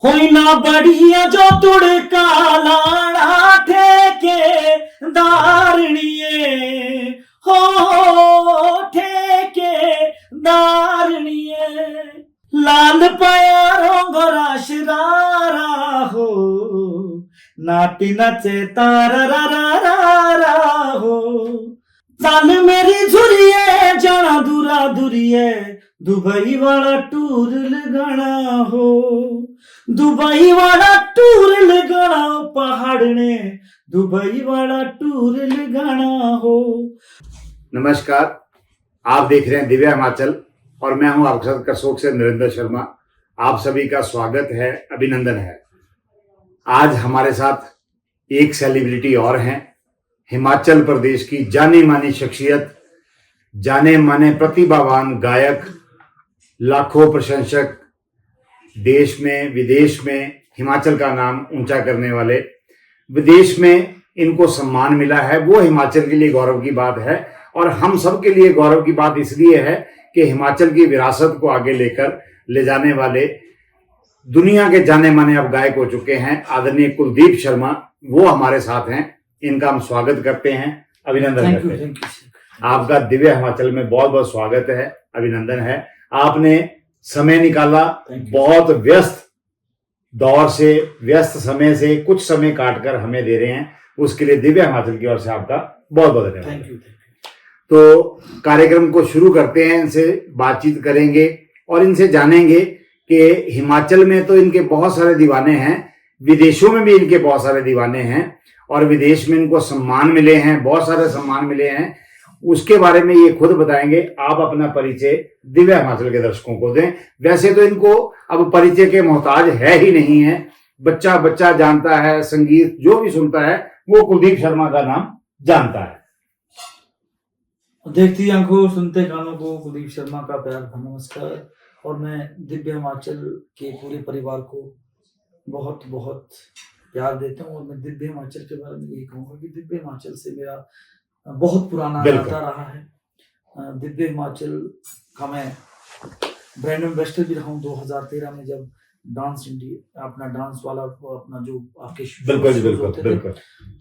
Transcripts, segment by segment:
होई ना बढ़िया जो तुड़का लाड़ा ठेके दारनिए हो ठेके दारनिए लाल प्यारों गोरा शरारा हो नाटी नचे तारा रा रा रा रा हो चल मेरी झुरिए जाना दूरा दूरिए दुबई वाला टूर लगाना हो दुबई वाला टूर लगाना पहाड़ ने दुबई वाला टूर लगाना हो। नमस्कार, आप देख रहे हैं दिव्य हिमाचल और मैं हूं आपके साथ करसोग से नरेंद्र शर्मा। आप सभी का स्वागत है, अभिनंदन है। आज हमारे साथ एक सेलिब्रिटी और हैं, हिमाचल प्रदेश की जानी मानी शख्सियत, जाने माने प्रतिभावान गायक, लाखों प्रशंसक, देश में विदेश में हिमाचल का नाम ऊंचा करने वाले, विदेश में इनको सम्मान मिला है, वो हिमाचल के लिए गौरव की बात है। और हम सब के लिए गौरव की बात इसलिए है कि हिमाचल की विरासत को आगे लेकर ले जाने वाले दुनिया के जाने माने अब गायक हो चुके हैं आदरणीय कुलदीप शर्मा, वो हमारे साथ हैं। इनका हम स्वागत करते हैं, अभिनंदन करते हैं। आपका दिव्य हिमाचल में बहुत बहुत स्वागत है, अभिनंदन है। आपने समय निकाला, बहुत व्यस्त दौर से, व्यस्त समय से कुछ समय काटकर हमें दे रहे हैं, उसके लिए दिव्य हिमाचल की ओर से आपका बहुत बहुत धन्यवाद। तो कार्यक्रम को शुरू करते हैं, इनसे बातचीत करेंगे और इनसे जानेंगे कि हिमाचल में तो इनके बहुत सारे दीवाने हैं, विदेशों में भी इनके बहुत सारे दीवाने हैं और विदेश में इनको सम्मान मिले हैं, बहुत सारे सम्मान मिले हैं। उसके बारे में ये खुद बताएंगे। आप अपना परिचय दिव्य हिमाचल के दर्शकों को दें। वैसे तो इनको अब परिचय के मोहताज है ही नहीं है, बच्चा बच्चा जानता है, संगीत जो भी सुनता है वो कुलदीप शर्मा का नाम जानता है। देखती आंखों सुनते कानों को कुलदीप शर्मा का प्यार का नमस्कार। और मैं दिव्य हिमाचल के पूरे परिवार को बहुत बहुत प्यार देता हूँ। और मैं दिव्य हिमाचल के बारे में यही कहूँगा कि दिव्य हिमाचल से मेरा बहुत पुराना नाता रहा है। दिव्य हिमाचल का मैं ब्रांड एम्बेसडर भी रहा हूँ 2013 में, जब डांस इंडिया अपना डांस वाला अपना जो आपके बिल्कुल।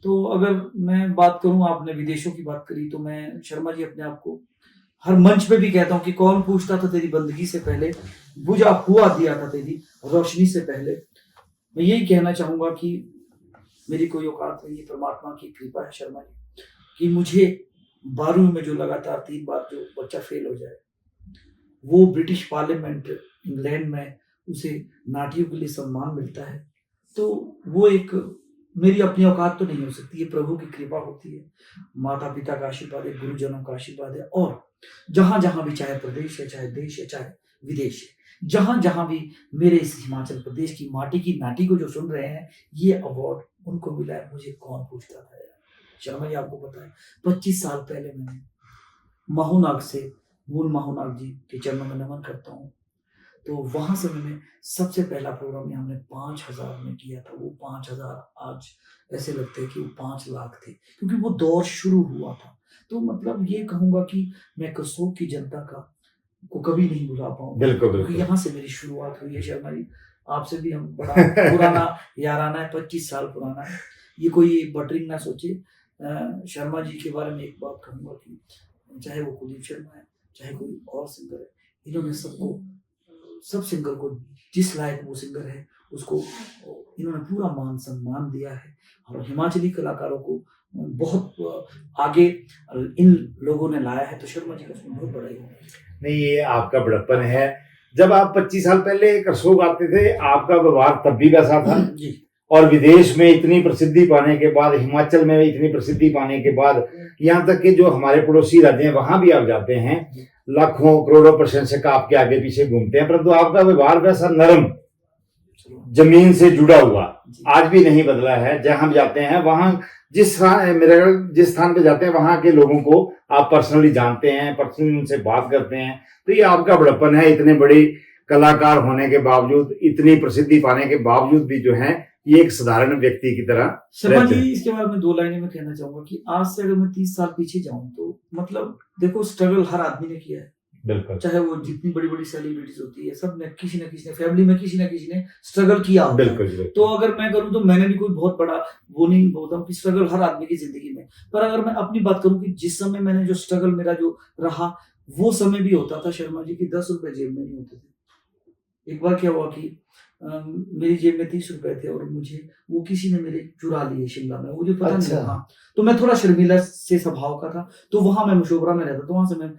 तो अगर मैं बात करूं, आपने विदेशों की बात करी, तो मैं शर्मा जी अपने आप को हर मंच पे भी कहता हूं कि कौन पूछता था तेरी बंदगी से पहले, बुझा हुआ दिया था तेरी रोशनी से पहले। मैं यही कहना चाहूंगा कि मेरी कोई औकात नहीं है, परमात्मा की कृपा है शर्मा जी कि मुझे 12वीं में जो लगातार 3 बार जो बच्चा फेल हो जाए, वो ब्रिटिश पार्लियामेंट इंग्लैंड में उसे नाटियों के लिए सम्मान मिलता है, तो वो एक मेरी अपनी औकात तो नहीं हो सकती, ये प्रभु की कृपा होती है, माता पिता का आशीर्वाद है, गुरुजनों का आशीर्वाद है। और जहां जहां भी, चाहे प्रदेश है, चाहे देश है, चाहे विदेश है, जहां जहां भी मेरे इस हिमाचल प्रदेश की माटी की नाटी को जो सुन रहे हैं, ये अवार्ड उनको मिला है। मुझे कौन पूछता था यार। शर्मा जी आपको पता है 25 साल पहले मैंने माहूनाग से, मूल माहूनाग जी के चरणों में नमन करता हूँ, तो वहां से मैंने सबसे पहला प्रोग्राम हमने 5000 में किया था। वो 5000 आज ऐसे लगते हैं कि वो 5 लाख थे, क्योंकि वो दौर शुरू हुआ था। तो मतलब ये कहूंगा कि मैं करसोग की जनता को कभी नहीं भुला पाऊंगा, बिल्कुल। यहाँ से मेरी शुरुआत हुई है। शर्मा जी आपसे भी हम बड़ा पुराना याराना है, 25 साल पुराना है, ये कोई बटरिंग ना सोचे। शर्मा जी के बारे में एक बात कहूंगा कि चाहे वो कुलदीप शर्मा है, चाहे कोई और सिंगर है, इन्होंने सब सिंगर को जिस लायक वो सिंगर है उसको इन्होंने पूरा मान सम्मान दिया है और हिमाचली कलाकारों को बहुत आगे इन लोगों ने लाया है। तो शर्मा जी का उसमें बहुत बड़ा नहीं, ये आपका बड़प्पन है। जब आप 25 साल पहले करसोग आते थे, आपका व्यवहार तब भी वैसा था जी। और विदेश में इतनी प्रसिद्धि पाने के बाद, हिमाचल में इतनी प्रसिद्धि पाने के बाद, यहाँ तक कि जो हमारे पड़ोसी राज्य हैं वहां भी आप जाते हैं, लाखों करोड़ों प्रशंसक आपके आगे पीछे घूमते हैं, परंतु आपका व्यवहार वैसा नरम, जमीन से जुड़ा हुआ आज भी नहीं बदला है। जहां जाते हैं वहां, जिस स्थान पे जाते हैं वहां के लोगों को आप पर्सनली जानते हैं, पर्सनली उनसे बात करते हैं। तो ये आपका बड़प्पन है। इतने बड़े कलाकार होने के बावजूद, इतनी प्रसिद्धि पाने के बावजूद भी जो है ये एक साधारण व्यक्ति की तरह। शर्मा जी इसके बारे में 2 लाइनें में कहना चाहूंगा कि आज से अगर मैं 30 साल पीछे जाऊं तो मतलब देखो, स्ट्रगल हर आदमी ने किया है। बिल्कुल चाहे वो जितनी बड़ी बड़ी सेलिब्रिटीज होती है, सब ने किसी न किसी ने फैमिली में किसी न किसी ने स्ट्रगल किया होता है। बिल्कुल तो अगर मैं करूं तो मैंने भी कोई बहुत बड़ा वो नहीं बोलता हूँ कि स्ट्रगल हर आदमी की जिंदगी में, पर अगर मैं अपनी बात करूं कि जिस समय मैंने जो स्ट्रगल मेरा जो रहा, वो समय भी होता था शर्मा जी की 10 रुपए जेब में नहीं होते थे। एक बार क्या हुआ कि मेरी जेब में 30 रुपए थे और मुझे वो किसी ने मेरे चुरा लिए शिमला में, मुझे पता नहीं लगा। तो मैं थोड़ा शर्मीला से स्वभाव का था, तो वहां मैं मशोबरा में रहता, तो वहां से मैं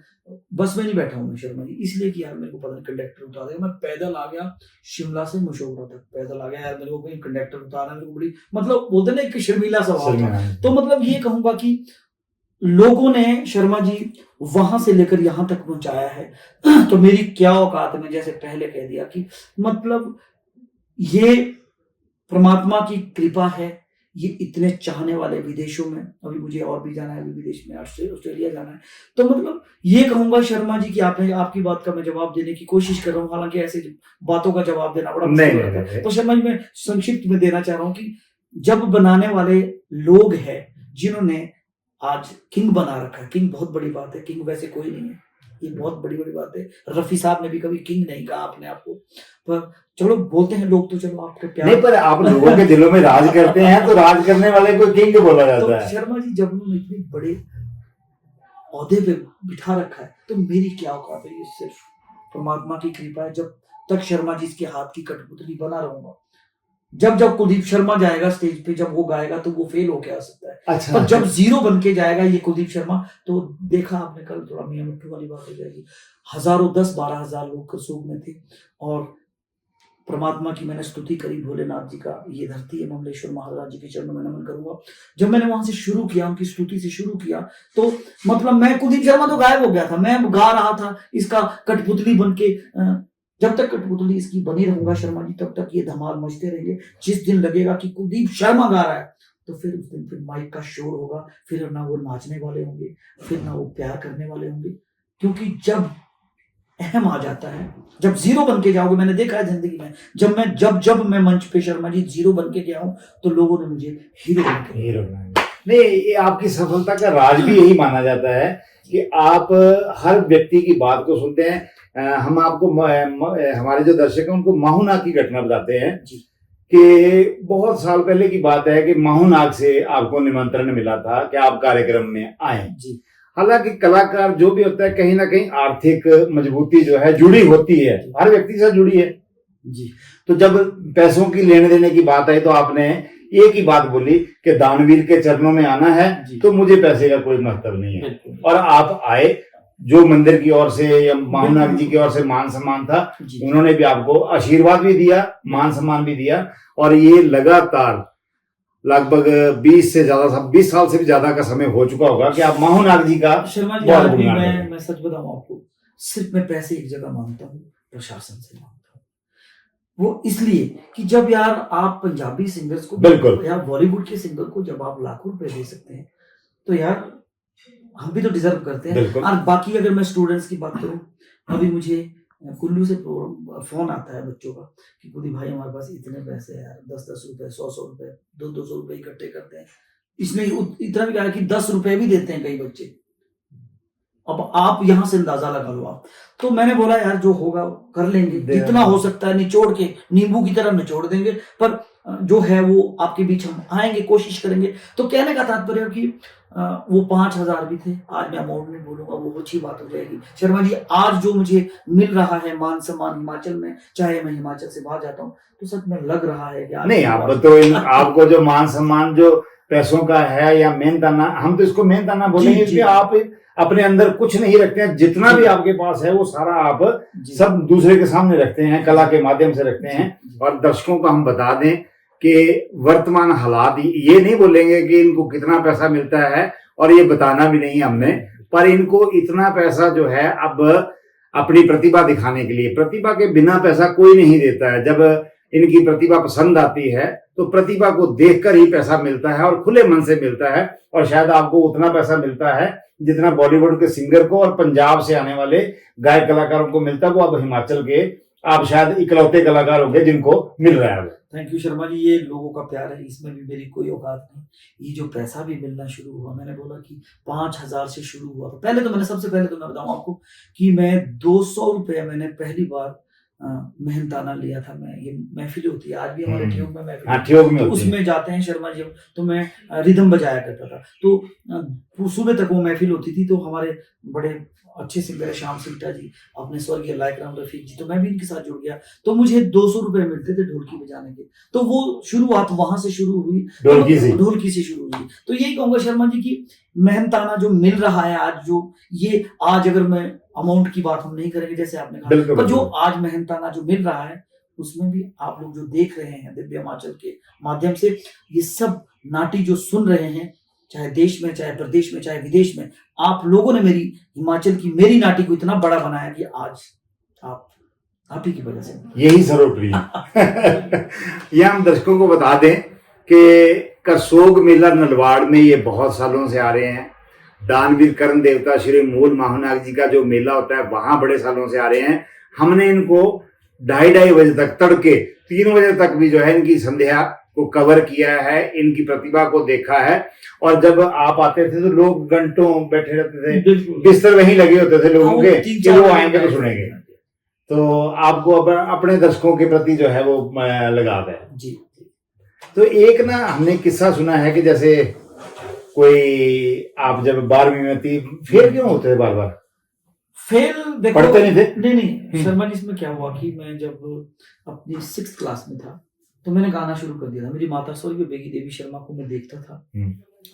बस में नहीं बैठा हूँ मैं शर्मा जी, इसलिए कि यार मेरे को पता नहीं कंडक्टर उतार देगा। मैं पैदल आ गया शिमला से मशोबरा तक, पैदल आ गया यार, मेरे को कहीं कंडक्टर उतारा, मेरे को बड़ी मतलब बोलते ना एक शर्मीला स्वभाव था। तो मतलब ये कहूंगा कि लोगों ने शर्मा जी वहां से लेकर यहां तक पहुंचाया है। तो मेरी क्या औकात है, मैं जैसे पहले कह दिया कि मतलब ये परमात्मा की कृपा है, ये इतने चाहने वाले विदेशों में, अभी मुझे और भी जाना है, अभी विदेश में ऑस्ट्रेलिया जाना है। तो मतलब ये कहूंगा शर्मा जी कि आपने आपकी बात का मैं जवाब देने की कोशिश कर रहा हूँ, हालांकि ऐसे बातों का जवाब देना बड़ा मुश्किल होता है। तो शर्मा जी मैं संक्षिप्त में देना चाह रहा हूँ कि जब बनाने वाले लोग हैं जिन्होंने आज किंग बना रखा है, किंग बहुत बड़ी बात है, किंग वैसे कोई नहीं है, ये बहुत बड़ी बड़ी बात है। रफी साहब ने भी कभी किंग नहीं कहा अपने आप को, पर चलो बोलते हैं लोग, तो चलो आपके प्यार नहीं, पर आप लोगों के दिलों में राज करते हैं तो राज करने वाले को किंग बोला जाता है। तो शर्मा जी जब उन्होंने इतने बड़े औहदे पे बिठा रखा है, तो मेरी क्या औकात है, ये सिर्फ परमात्मा की कृपा है। जब तक शर्मा जी इसके हाथ की कठपुतली बना रहूंगा, जब जब कुलदीप शर्मा जाएगा स्टेज पे, जब वो गाएगा तो वो फेल होके आ सकता है। अच्छा, पर जब जीरो बन के जाएगा ये कुलदीप शर्मा, तो देखा आपने कल थोड़ा मियां मिट्टू वाली बात हो जाएगी। हजारों 10-12 हजार लोग करसोग में थे और परमात्मा की मैंने स्तुति करी, भोलेनाथ जी का ये धरती है, ममलेश्वर महाराज जी के चरणों में नमन करूंगा। जब मैंने वहां से शुरू किया, उनकी स्तुति से शुरू किया, तो मतलब मैं कुलदीप शर्मा तो गायब हो गया था, मैं गा रहा था इसका कठपुतली बन के। जब तक कठपुतली इसकी बनी रहूंगा शर्मा जी, तब तक ये धमाल मचते रहेंगे। जिस दिन लगेगा कि कुलदीप शर्मा गा रहा है, तो फिर उस दिन फिर माइक का शोर होगा, फिर ना वो नाचने वाले होंगे, फिर ना वो प्यार करने वाले होंगे। क्योंकि जब अहम आ जाता है, जब जीरो बन के जाओगे, मैंने देखा है जिंदगी में, जब मैं मंच पे शर्मा जी जीरो बन के गया हूं, तो लोगों ने मुझे हीरो बना। नहीं, ये आपकी सफलता का राज भी यही माना जाता है कि आप हर व्यक्ति की बात को सुनते हैं। हम आपको हमारे जो दर्शक हैं उनको माहूनाग की घटना बताते हैं कि बहुत साल पहले की बात है कि माहूनाग से आपको निमंत्रण मिला था कि आप कार्यक्रम में आए। हालांकि कलाकार जो भी होता है, कहीं ना कहीं आर्थिक मजबूती जो है जुड़ी होती है, हर व्यक्ति से जुड़ी है जी। तो जब पैसों की लेने देने की बात आई तो आपने एक ही बात बोली कि दानवीर के चरणों में आना है, तो मुझे पैसे का कोई मतलब नहीं है। और आप आए, जो मंदिर की ओर से या माहूनाग जी की ओर से मान सम्मान था, उन्होंने भी आपको आशीर्वाद भी दिया, मान सम्मान भी दिया। और ये लगातार लगभग 20 साल से भी ज्यादा का समय हो चुका होगा कि आप माहूनाग जी का। शर्मा जी आज भी मैं सच बताऊं आपको, सिर्फ मैं पैसे एक जगह मांगता हूँ, प्रशासन से मांगता हूँ। वो इसलिए कि जब यार आप पंजाबी सिंगर्स को, बिल्कुल, या बॉलीवुड के सिंगर को जब आप लाखों रुपए दे सकते हैं, तो यार हम भी तो डिजर्व करते हैं। और बाकी अगर मैं स्टूडेंट्स की बात करूं, अभी मुझे कुल्लू से फोन आता है बच्चों का कि कुलदीप भाई हमारे पास इतने पैसे हैं यार, 10-10 रुपए, 100-100 रुपए, 200-200 रुपए इकट्ठे करते हैं। इसमें इतना भी कहा कि 10 रुपए भी देते हैं कई बच्चे। अब आप यहां से अंदाजा लगा लो आप। तो मैंने बोला यार जो होगा कर लेंगे, जितना हो सकता है निचोड़ के, नींबू की तरह निचोड़ देंगे, पर जो है वो आपके बीच हम आएंगे, कोशिश करेंगे। तो कहने का तात्पर्य कि वो 5,000 भी थे, आज मैं अमाउंट नहीं बोलूंगा, वो अच्छी बात हो जाएगी। शर्मा जी आज जो मुझे मिल रहा है मान सम्मान हिमाचल में, चाहे मैं हिमाचल से बाहर जाता हूँ, तो सच में लग रहा है कि नहीं, आप तो आपको जो मान सम्मान जो पैसों का है या मेहनताना, हम तो इसको मेहनताना बोलेंगे कि आप अपने अंदर कुछ नहीं रखते हैं, जितना भी आपके पास है वो सारा आप सब दूसरे के सामने रखते हैं, कला के माध्यम से रखते हैं। और दर्शकों को हम बता दें कि वर्तमान हालात, ये नहीं बोलेंगे कि इनको कितना पैसा मिलता है, और ये बताना भी नहीं हमने, पर इनको इतना पैसा जो है अब अपनी प्रतिभा दिखाने के लिए, प्रतिभा के बिना पैसा कोई नहीं देता है। जब इनकी प्रतिभा पसंद आती है तो प्रतिभा को देखकर ही पैसा मिलता है, और खुले मन से मिलता है। और शायद आपको उतना पैसा मिलता है जितना बॉलीवुड के सिंगर को और पंजाब से आने वाले गायक कलाकारों को मिलता है। वो अब हिमाचल के आप शायद इकलौते कलाकार होंगे जिनको मिल रहा है। थैंक यू शर्मा जी, ये लोगों का प्यार है, इसमें भी मेरी कोई औकात नहीं। ये जो पैसा भी मिलना शुरू हुआ, मैंने बोला कि 5,000 से शुरू हुआ था। पहले तो मैंने सबसे पहले तो मैं बताऊँ आपको कि मैं 200 रुपये मैंने पहली बार मेहनताना लिया था। मैं ये महफिल होती है, आज भी हमारे ठियोग में महफिल हाँ, होती है, ठियोग में तो होती है। उसमें जाते हैं शर्मा जी हम, तो मैं रिदम बजाया करता था। तो सुबह तक वो महफिल होती थी, तो हमारे बड़े अच्छे सिंगर है श्याम सिंटा जी, अपने स्वर्गीय लायक राम रफीक जी, तो मैं भी इनके साथ जुड़ गया। तो मुझे 200 रुपये मिलते थे ढोलकी बजाने के। तो वो शुरुआत वहां से शुरू हुई, ढोलकी से शुरू हुई। तो यही कहूंगा शर्मा जी की मेहनताना जो मिल रहा है आज, जो ये आज अगर मैं अमाउंट की बात हम नहीं करेंगे जैसे आपने कहा, पर जो आज मेहनताना जो मिल रहा है उसमें भी आप लोग जो देख रहे हैं दिव्य हिमाचल के माध्यम से, ये सब नाटी जो सुन रहे हैं, चाहे देश में, चाहे प्रदेश में, चाहे विदेश में, आप लोगों ने मेरी हिमाचल की मेरी नाटी को इतना बड़ा बनाया कि आज आप ही की वजह से, यही सर्वोपरि ये हम दर्शकों को बता दें कि करसोग मेला नलवाड़ में ये बहुत सालों से आ रहे हैं। दानवीर कर्ण देवता श्री मूल माहुनाग जी का जो मेला होता है वहां बड़े सालों से आ रहे हैं। हमने इनको 2:30 बजे तक, तड़के 3 बजे तक भी जो है इनकी संध्या को कवर किया है, इनकी प्रतिभा को देखा है। और जब आप आते थे तो लोग घंटों बैठे रहते थे, बिस्तर वहीं लगे होते थे लोगों के कि वो आएंगे तो सुनेंगे। तो आपको अपने दर्शकों के प्रति जो है वो लगाव है जी। तो एक ना हमने किस्सा सुना है कि जैसे कोई आप जब 12वीं में थी, फेल क्यों होते थे बार बार? फेल देखो, पढ़ते नहीं थे? नहीं शर्मा जी, इसमें क्या हुआ कि मैं जब अपनी 6th क्लास में था तो मैंने गाना शुरू कर दिया था। मेरी माता स्वर्गीय बेगी देवी शर्मा को मैं देखता था,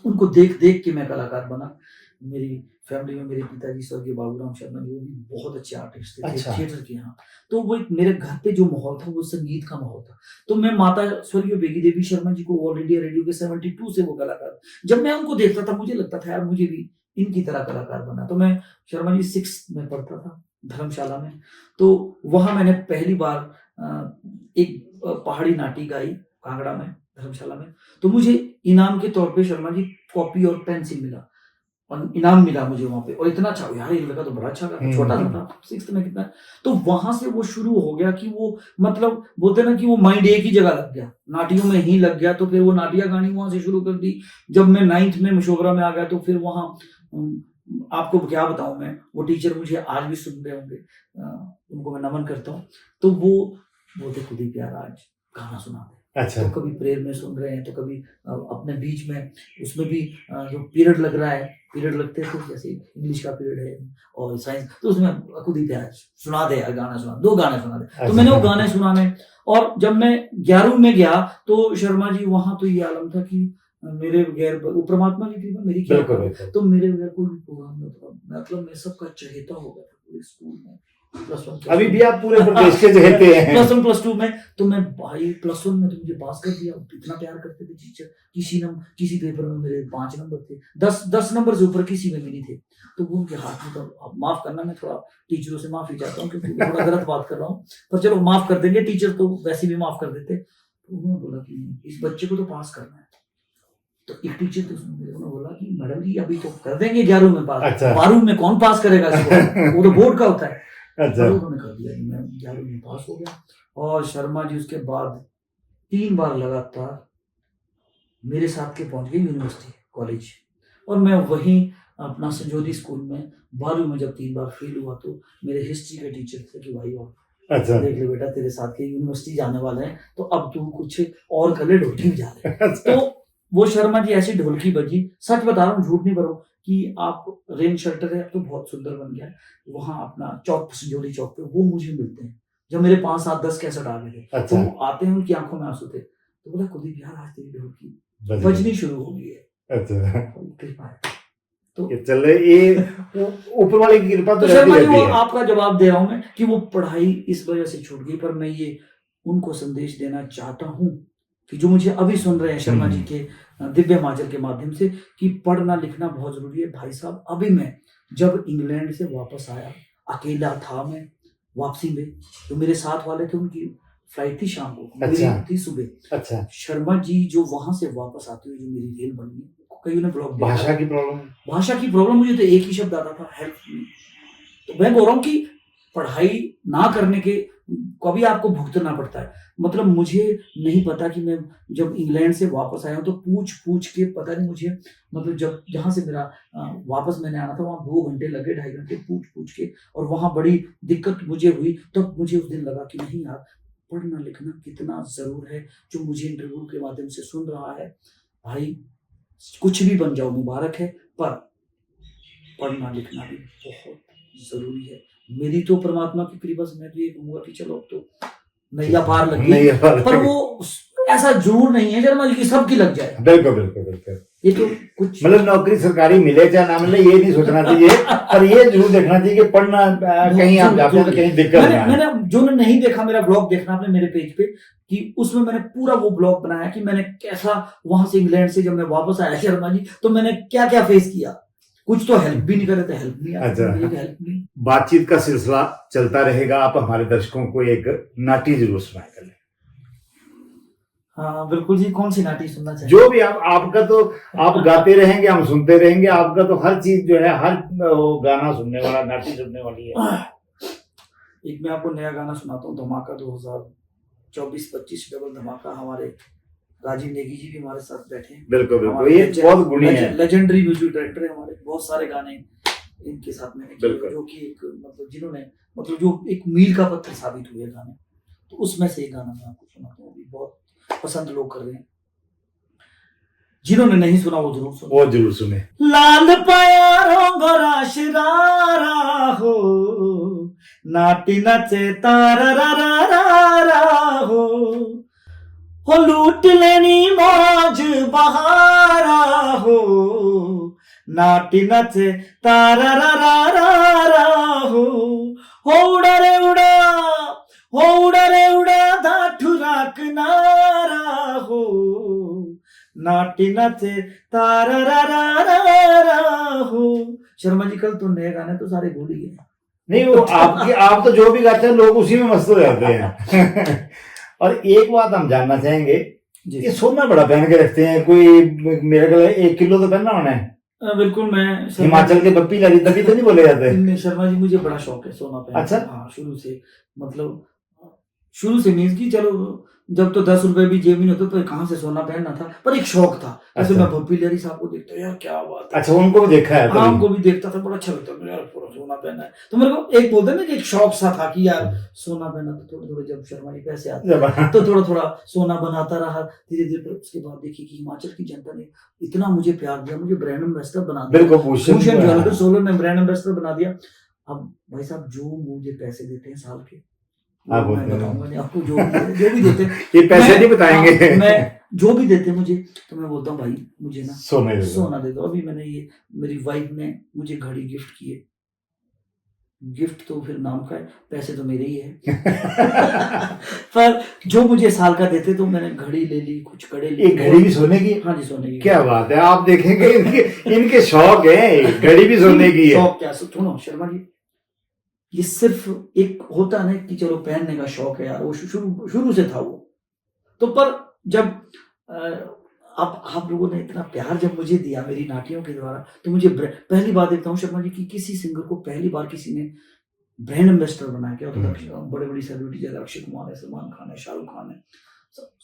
उनको देख देख के मैं कलाकार बना। मेरी फैमिली में मेरे पिताजी स्वर्गीय बाबूराम शर्मा जी, वो भी बहुत अच्छे आर्टिस्ट थे, अच्छा। थिएटर के यहाँ। तो वो एक मेरे घर पे जो माहौल था वो संगीत का माहौल था। तो मैं माता स्वर्गीय बेगी देवी शर्मा जी को ऑल इंडिया रेडियो के 72 से वो कलाकार, जब मैं उनको देखता था मुझे लगता था यार मुझे भी इनकी तरह कलाकार बनना। तो मैं शर्मा जी 6th में पढ़ता था धर्मशाला में, तो वहां मैंने पहली बार एक पहाड़ी नाटी गाई कांगड़ा में, धर्मशाला में। तो मुझे इनाम के तौर पे शर्मा जी कॉपी और पेंसिल मिला, और इनाम मिला मुझे वहां पे। और इतना अच्छा, यार ये लड़का तो बड़ा अच्छा था, छोटा सा था 6th में कितना। तो वहां से वो शुरू हो गया कि वो मतलब बोलते ना कि वो माइंड एक ही जगह लग गया, नाटियों में ही लग गया। तो फिर वो नाटिया गानी वहां से शुरू कर दी। जब मैं 9th में मशोबरा में आ गया तो फिर वहां आपको क्या बताऊं मैं, वो टीचर मुझे आज भी सुन रहे होंगे, उनको मैं नमन करता हूँ। तो वो बोलते खुद ही प्यार आज गाना सुना दे। अच्छा। तो कभी प्रेयर में सुन रहे हैं, तो कभी अपने बीच में उसमें भी जो पीरियड लग रहा है, पीरियड लगते हैं तो जैसे इंग्लिश का पीरियड है और साइंस, तो उसमें खुद ही प्यार सुना दे, गाना सुना, 2 गाने सुना दे। तो मैंने वो गाने सुनाने, और जब मैं 11वीं में गया तो शर्मा जी वहां तो ये आलम था कि मेरे बगैर, वो परमात्मा की कृपा मेरी क्या, तो मेरे बगैर कोई भी प्रोग्राम नहीं होता। मतलब मैं सबका चहेता हो गया था पूरे स्कूल में। अभी भी आप पूरे प्रदेश के चहेते हैं। +1 +2 में तो मैं भाई +1 में तो मुझे पास कर दिया। इतना प्यार करते थे टीचर। किसी पेपर में मेरे 5 नंबर थे, 10 नंबर से ऊपर किसी में भी नहीं थे। तो वो उनके हाथ में, तो माफ करना, मैं थोड़ा टीचरों से माफी चाहता हूँ क्योंकि थोड़ा गलत बात कर रहा हूँ, पर चलो माफ कर देंगे, टीचर तो वैसे भी माफ कर देते। तो उन्होंने बोला कि इस बच्चे को तो पास करना है। तो एक टीचर तो उन्होंने बोला कि मैडम जी अभी तो कर देंगे 11वीं में पास। अच्छा। 12वीं में कौन पास करेगा इसको? वो तो बोर्ड का होता है। अच्छा। तो उन्होंने कर दिया, मैं 11वीं में पास हो गया। और शर्मा जी उसके बाद 3 बार लगातार मेरे साथ के पहुंच गए यूनिवर्सिटी कॉलेज, और मैं वहीं अपना संजोदी स्कूल में 12वीं में जब 3 बार फेल हुआ तो मेरे हिस्ट्री के टीचर थे कि भाई और अच्छा देख ले बेटा, तेरे साथ के यूनिवर्सिटी जाने वाले हैं, तो अब तू कुछ और कर ले, ढोलकी बजा ले। तो वो शर्मा जी ऐसी ढोलकी बजी, सच बता रहा हूँ, झूठ नहीं बोल, कि आप रेन शेल्टर है तो बहुत सुंदर बन गया है वहाँ अपना चौक, संजोली चौक पे, वो मुझे मिलते हैं। जब मेरे 5, 7, 10 कैसेट आ गए थे, अच्छा। तो आते हैं, उनकी आंखों में आंसू थे, तो बोला खुद ही यार आज तेरी ढोलकी बजनी शुरू हो गई है। अच्छा। तो चल ये ऊपर वाले की कृपा तो शर्मा जी, वो आपका जवाब दे रहा हूं मैं कि वो पढ़ाई इस वजह से छूट गई। पर मैं ये उनको संदेश देना चाहता हूँ कि जो मुझे अभी सुन रहे हैं शर्मा जी के दिव्य हिमाचल के माध्यम से, कि पढ़ना लिखना बहुत जरूरी है। भाई साहब, अभी मैं जब इंग्लैंड से वापस आया, अकेला था मैं वापसी में, तो मेरे साथ वाले थे, उनकी फ्लाइट थी शाम को, मेरी थी सुबह। अच्छा। शर्मा जी जो वहां से वापस आते हुए जो मेरी रेल बनी है, कई ने ब्लॉग, भाषा की प्रॉब्लम, मुझे तो एक ही शब्द आता था, हेल्प मी। तो मैं बोल रहा हूँ कि पढ़ाई ना करने के कभी आपको भुगतना पड़ता है। मतलब मुझे नहीं पता कि मैं जब इंग्लैंड से वापस आया हूँ तो पूछ के पता नहीं मुझे, मतलब जब जहाँ से मेरा वापस मैंने आना था वहाँ 2 घंटे लगे, 2.5 घंटे पूछ के, और वहाँ बड़ी दिक्कत मुझे हुई। तब मुझे उस दिन लगा कि नहीं यार, पढ़ना लिखना कितना जरूर है। जो मुझे इंटरव्यू के माध्यम से सुन रहा है, भाई कुछ भी बन जाओ मुबारक है, पर पढ़ना लिखना भी बहुत जरूरी है। मेरी तो परमात्मा की कृपा से मैं तो ये कहूंगा कि चलो अब तो नैया पार लगी, पर वो ऐसा जरूर नहीं है शर्मा जी की सबकी लग जाए। बिल्कुल बिल्कुल बिल्कुल। ये तो कुछ मतलब नौकरी सरकारी मिले चाहे ना मिले, ये नहीं सोचना चाहिए, पर ये जरूर देखना चाहिए कि पढ़ना कहीं आप जाते हैं तो कहीं दिक्कत ना आए। मैंने जो नहीं देखा, मेरा ब्लॉग देखना आपने मेरे पेज पे, कि उसमें मैंने पूरा वो ब्लॉग बनाया कि मैंने कैसा वहां से इंग्लैंड से जब मैं वापस आया शर्मा जी, तो मैंने क्या क्या फेस किया। कुछ तो हेल्प भी नहीं कर रहे थे, हेल्प नहीं अच्छा। हेल्प नहीं। बातचीत का सिलसिला चलता रहेगा। आप हमारे दर्शकों को एक नाटी जरूर सुनाया करें। हाँ बिल्कुल जी, कौन सी नाटी सुनना चाहिए? जो भी आपका तो आप गाते रहेंगे, हम सुनते रहेंगे। आपका तो हर चीज जो है, हर वो गाना सुनने वाला, नाटी सुनने वाली है। एक मैं आपको नया गाना सुनाता हूँ, धमाका 2024-25 डबल धमाका। हमारे राजीव नेगी जी भी हमारे साथ बैठे हैं। बिल्कुल बिल्कुल, ये बहुत गुणी है, लेजेंडरी म्यूजिक डायरेक्टर है हमारे। बहुत सारे गाने इनके साथ मैंने किए, जो कि एक मतलब जिन्होंने मतलब जो एक मील का पत्थर साबित हुए गाने। तो उसमें से एक गाना मैं आपको सुनाता हूँ, बहुत पसंद लोग कर रहे हैं। जिन्होंने नहीं सुना वो जरूर सुने। लाल पाया रोंगरा शरारा हो, नाटी नचे तारा रा रा रा हो लूट लेनी मौज बहारा हो, नाटी नचे तारा रा रा हो उड़ा रे उड़ा धाठू राख नारा हो, नाटी नचे तारा रा हो। शर्मा जी कल तो नए गाने तो सारे भूल ही गए। नहीं, वो आप तो जो भी गाते हैं लोग उसी में मस्त हो जाते हैं। और एक बात हम जानना चाहेंगे, ये सोना बड़ा पहन के रखते हैं, कोई मेरे ख्याल 1 किलो तो पहनना होना है। बिल्कुल, मैं हिमाचल के पप्पी लगी तभी तो नहीं बोले जाते। शर्मा जी मुझे बड़ा शौक है सोना पहनने। अच्छा। हाँ, शुरू से मीन्स की चलो जब तो 10 रुपए भी जेब में होते तो कहाँ से सोना पहनना था, पर एक शौक था। ऐसे मैं भप्पी लहरी साहब को देखता यार क्या बात है। अच्छा, उनको भी देखा है? हाँ, उनको भी देखता था, बड़ा अच्छा लगता था यार पूरा सोना पहना है। तो मेरे को एक बोलते ना कि एक शौक सा था कि यार सोना पहना। तो थोड़े थोड़े जब शर्मा जी पैसे आते तो थोड़ा थोड़ा सोना बनाता रहा धीरे धीरे। उसके बाद देखिए कि हिमाचल की जनता ने इतना मुझे प्यार दिया, मुझे ब्रांड एम्बेसडर बना दिया। बिल्कुल, भूषण ज्वेलर्स सोलन ने ब्रांड एम्बेसडर बना दिया। अब भाई साहब जो मुझे पैसे देते हैं साल के, मैं बताऊंगा नहीं आपको, जो भी देते ये पैसे नहीं बताएंगे। मैं जो भी देते मुझे, तो मैं बोलता हूँ भाई मुझे ना सोना दे दो। अभी मैंने ये मेरी वाइफ ने मुझे घड़ी गिफ्ट की है। गिफ्ट तो फिर नाम का है, पैसे तो मेरे ही है। पर जो मुझे साल का देते तो मैंने घड़ी ले ली, कुछ कड़े ले। एक घड़ी भी सोने की? हाँ जी, सोने की। क्या बात है, आप देखेंगे इनके शौक है, घड़ी भी सोने की है। शौक क्या सुनो शर्मा जी, ये सिर्फ एक होता है ना कि चलो पहनने का शौक है यार, वो शुरू से था वो। तो पर जब अब आप लोगों ने इतना प्यार जब मुझे दिया मेरी नाटियों के द्वारा, तो मुझे पहली बात देखता हूँ शर्मा जी की किसी सिंगर को पहली बार किसी ने ब्रांड एम्बेसडर बनाया। क्या होता है, बड़े बड़ी सेलिब्रिटी जैसे अक्षय कुमार है, सलमान खान है, शाहरुख खान है।